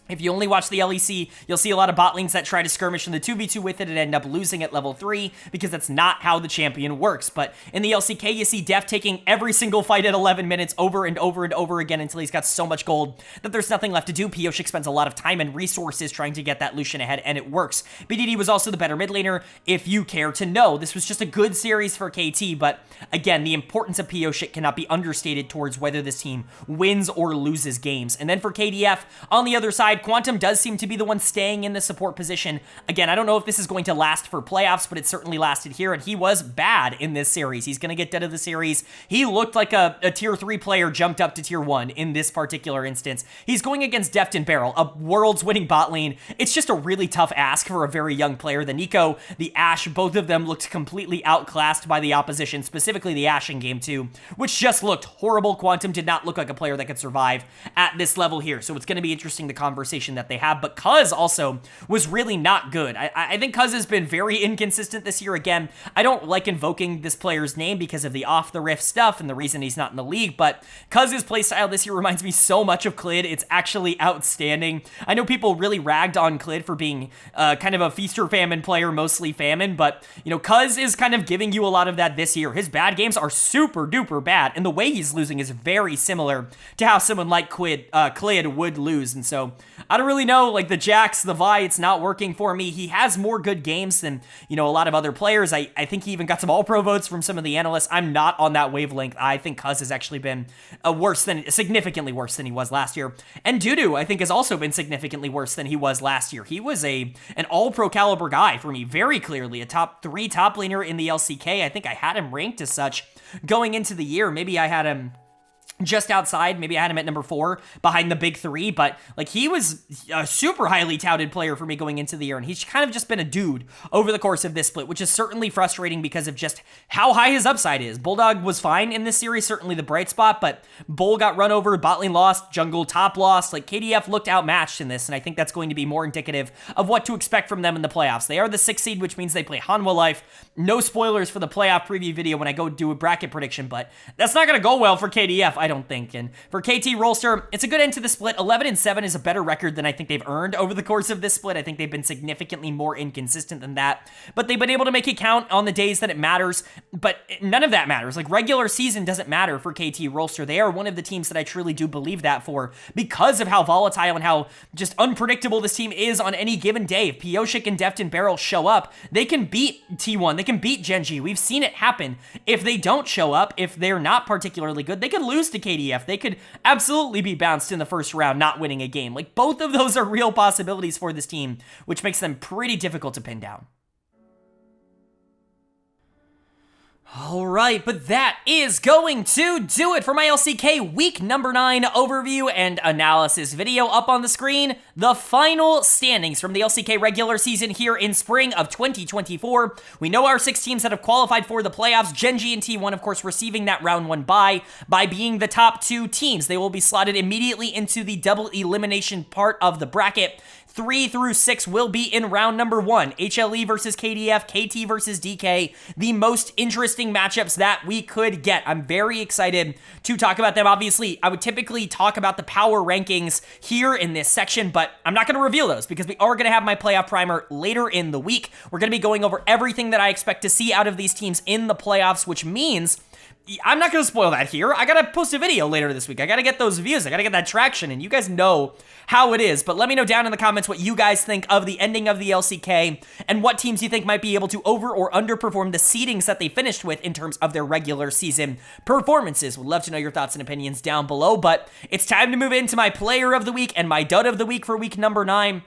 If you only watch the LEC, you'll see a lot of bot lanes that try to skirmish in the 2v2 with it and end up losing at level 3 because that's not how the champion works. But in the LCK, you see Def taking every single fight at 11 minutes over and over and over again until he's got so much gold that there's nothing left to do. Pioshik spends a lot of time and resources trying to get that Lucian ahead, and it works. BDD was also the better mid laner, if you care to know. This was just a good series for KT, but again, the importance of Pioshik cannot be understated towards whether this team wins or loses games. And then for KDF, on the other side, Quantum does seem to be the one staying in the support position. Again, I don't know if this is going to last for playoffs, but it certainly lasted here, and he was bad in this series. He's going to get dead of the series. He looked like a tier 3 player jumped up to tier 1 in this particular instance. He's going against Deft and Barrel, a world's winning bot lane. It's just a really tough ask for a very young player. The Nico, the Ashe, both of them looked completely outclassed by the opposition, specifically the Ashe in game 2, which just looked horrible. Quantum did not look like a player that could survive at this level here, so it's going to be interesting, the conversation that they have. But Cuz also was really not good. I think Cuz has been very inconsistent this year. Again, I don't like invoking this player's name because of the off-the-riff stuff and the reason he's not in the league, but Cuz's playstyle this year reminds me so much of Clid. It's actually outstanding. I know people really ragged on Clid for being kind of a feast or famine player, mostly famine, but, you know, Cuz is kind of giving you a lot of that this year. His bad games are super duper bad, and the way he's losing is very similar to how someone like Clid would lose, and so I don't really know, like the Jax, the Vi, it's not working for me. He has more good games than, you know, a lot of other players. I think he even got some all-pro votes from some of the analysts. I'm not on that wavelength. I think Cuz has actually been significantly worse than he was last year. And Dudu, I think, has also been significantly worse than he was last year. He was an all-pro caliber guy for me, very clearly. A top 3 top laner in the LCK. I think I had him ranked as such going into the year. Maybe I had him just outside. Maybe I had him at number 4 behind the big 3, but like he was a super highly touted player for me going into the year, and he's kind of just been a dude over the course of this split, which is certainly frustrating because of just how high his upside is. Bulldog was fine in this series, certainly the bright spot, but Bull got run over, bot lane lost, jungle top lost. Like KDF looked outmatched in this, and I think that's going to be more indicative of what to expect from them in the playoffs. They are the 6th seed, which means they play Hanwha Life. No spoilers for the playoff preview video when I go do a bracket prediction, but that's not going to go well for KDF, I don't think. And for KT Rolster, it's a good end to the split. 11-7 is a better record than I think they've earned over the course of this split. I think they've been significantly more inconsistent than that, but they've been able to make it count on the days that it matters, but none of that matters. Like, regular season doesn't matter for KT Rolster. They are one of the teams that I truly do believe that for, because of how volatile and how just unpredictable this team is on any given day. If Pioshik and Deft and Barrel show up, they can beat T1, they can beat Gen.G. We've seen it happen. If they don't show up, if they're not particularly good, they could lose to KDF. They could absolutely be bounced in the first round, not winning a game. Like, both of those are real possibilities for this team, which makes them pretty difficult to pin down. All right, but that is going to do it for my LCK week number 9 overview and analysis video. Up on the screen, the final standings from the LCK regular season here in spring of 2024. We know our 6 teams that have qualified for the playoffs. Gen.G and T1, of course, receiving that round 1 bye by being the top 2 teams. They will be slotted immediately into the double elimination part of the bracket. 3 through 6 will be in round number 1. HLE versus KDF, KT versus DK, the most interesting matchups that we could get. I'm very excited to talk about them. Obviously, I would typically talk about the power rankings here in this section, but I'm not going to reveal those because we are going to have my playoff primer later in the week. We're going to be going over everything that I expect to see out of these teams in the playoffs, which means I'm not going to spoil that here. I got to post a video later this week. I got to get those views. I got to get that traction, and you guys know how it is. But let me know down in the comments what you guys think of the ending of the LCK and what teams you think might be able to over or underperform the seedings that they finished with in terms of their regular season performances. Would love to know your thoughts and opinions down below, but it's time to move into my player of the week and my dud of the week for week number 9.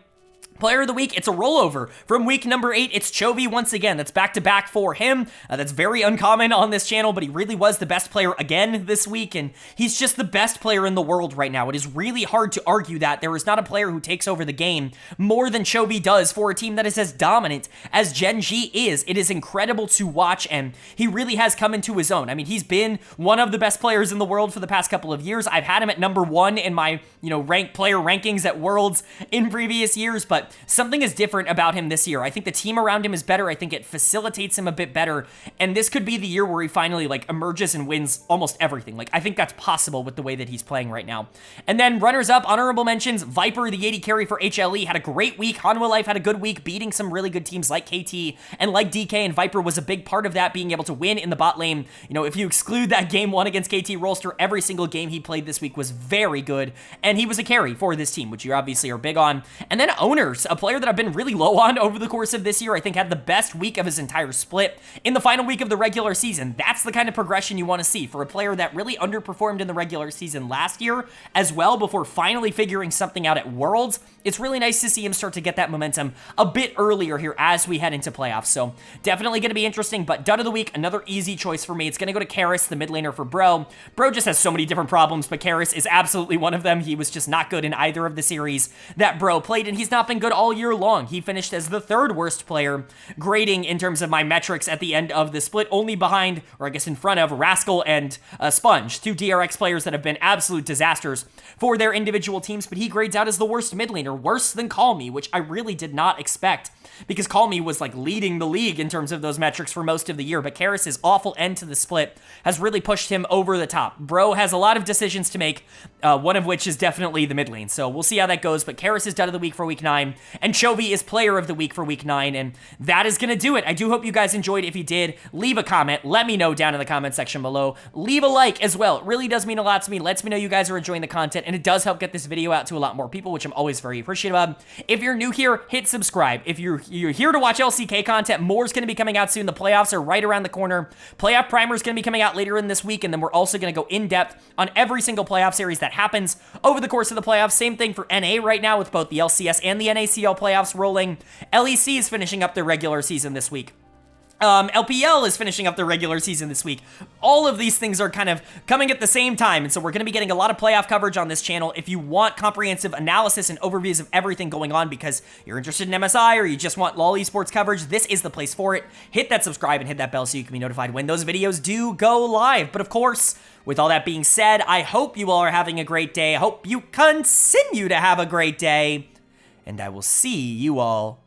Player of the week, it's a rollover from week number 8. It's Chovy once again. That's back-to-back for him. That's very uncommon on this channel, but he really was the best player again this week, and he's just the best player in the world right now. It is really hard to argue that. There is not a player who takes over the game more than Chovy does for a team that is as dominant as Gen.G is. It is incredible to watch, and he really has come into his own. I mean, he's been one of the best players in the world for the past couple of years. I've had him at number 1 in my, player rankings at Worlds in previous years, but but something is different about him this year. I think the team around him is better. I think it facilitates him a bit better, and this could be the year where he finally, like, emerges and wins almost everything. Like, I think that's possible with the way that he's playing right now. And then runners-up, honorable mentions, Viper, the AD carry for HLE, had a great week. Hanwha Life had a good week, beating some really good teams like KT and like DK, and Viper was a big part of that, being able to win in the bot lane. You know, if you exclude that game 1 against KT Rolster, every single game he played this week was very good, and he was a carry for this team, which you obviously are big on. And then Owners, a player that I've been really low on over the course of this year, I think had the best week of his entire split in the final week of the regular season. That's the kind of progression you want to see for a player that really underperformed in the regular season last year as well, before finally figuring something out at Worlds. It's really nice to see him start to get that momentum a bit earlier here as we head into playoffs. So definitely going to be interesting, but dud of the week, another easy choice for me. It's going to go to Karis, the mid laner for Bro. Bro just has so many different problems, but Karis is absolutely one of them. He was just not good in either of the series that Bro played, and he's not been good all year long. He finished as the 3rd worst player grading in terms of my metrics at the end of the split, only behind, or I guess in front of, Rascal and Sponge, 2 DRX players that have been absolute disasters for their individual teams, but he grades out as the worst mid laner, worse than Call Me, which I really did not expect, because Call Me was like leading the league in terms of those metrics for most of the year, but Karis' awful end to the split has really pushed him over the top. Bro has a lot of decisions to make, one of which is definitely the mid lane, so we'll see how that goes, but Karis is dud of the week for week 9, and Chovy is player of the week for week 9, and that is going to do it. I do hope you guys enjoyed. If you did, leave a comment. Let me know down in the comment section below. Leave a like as well. It really does mean a lot to me. Lets me know you guys are enjoying the content, and it does help get this video out to a lot more people, which I'm always very appreciative of. If you're new here, hit subscribe. If you're here to watch LCK content, more is going to be coming out soon. The playoffs are right around the corner. Playoff Primer is going to be coming out later in this week, and then we're also going to go in depth on every single playoff series that happens over the course of the playoffs. Same thing for NA right now, with both the LCS and the NACL playoffs rolling. LEC is finishing up their regular season this week. LPL is finishing up their regular season this week. All of these things are kind of coming at the same time, and so we're going to be getting a lot of playoff coverage on this channel. If you want comprehensive analysis and overviews of everything going on because you're interested in MSI or you just want LoL Esports coverage, this is the place for it. Hit that subscribe and hit that bell so you can be notified when those videos do go live. But of course, with all that being said, I hope you all are having a great day. I hope you continue to have a great day, and I will see you all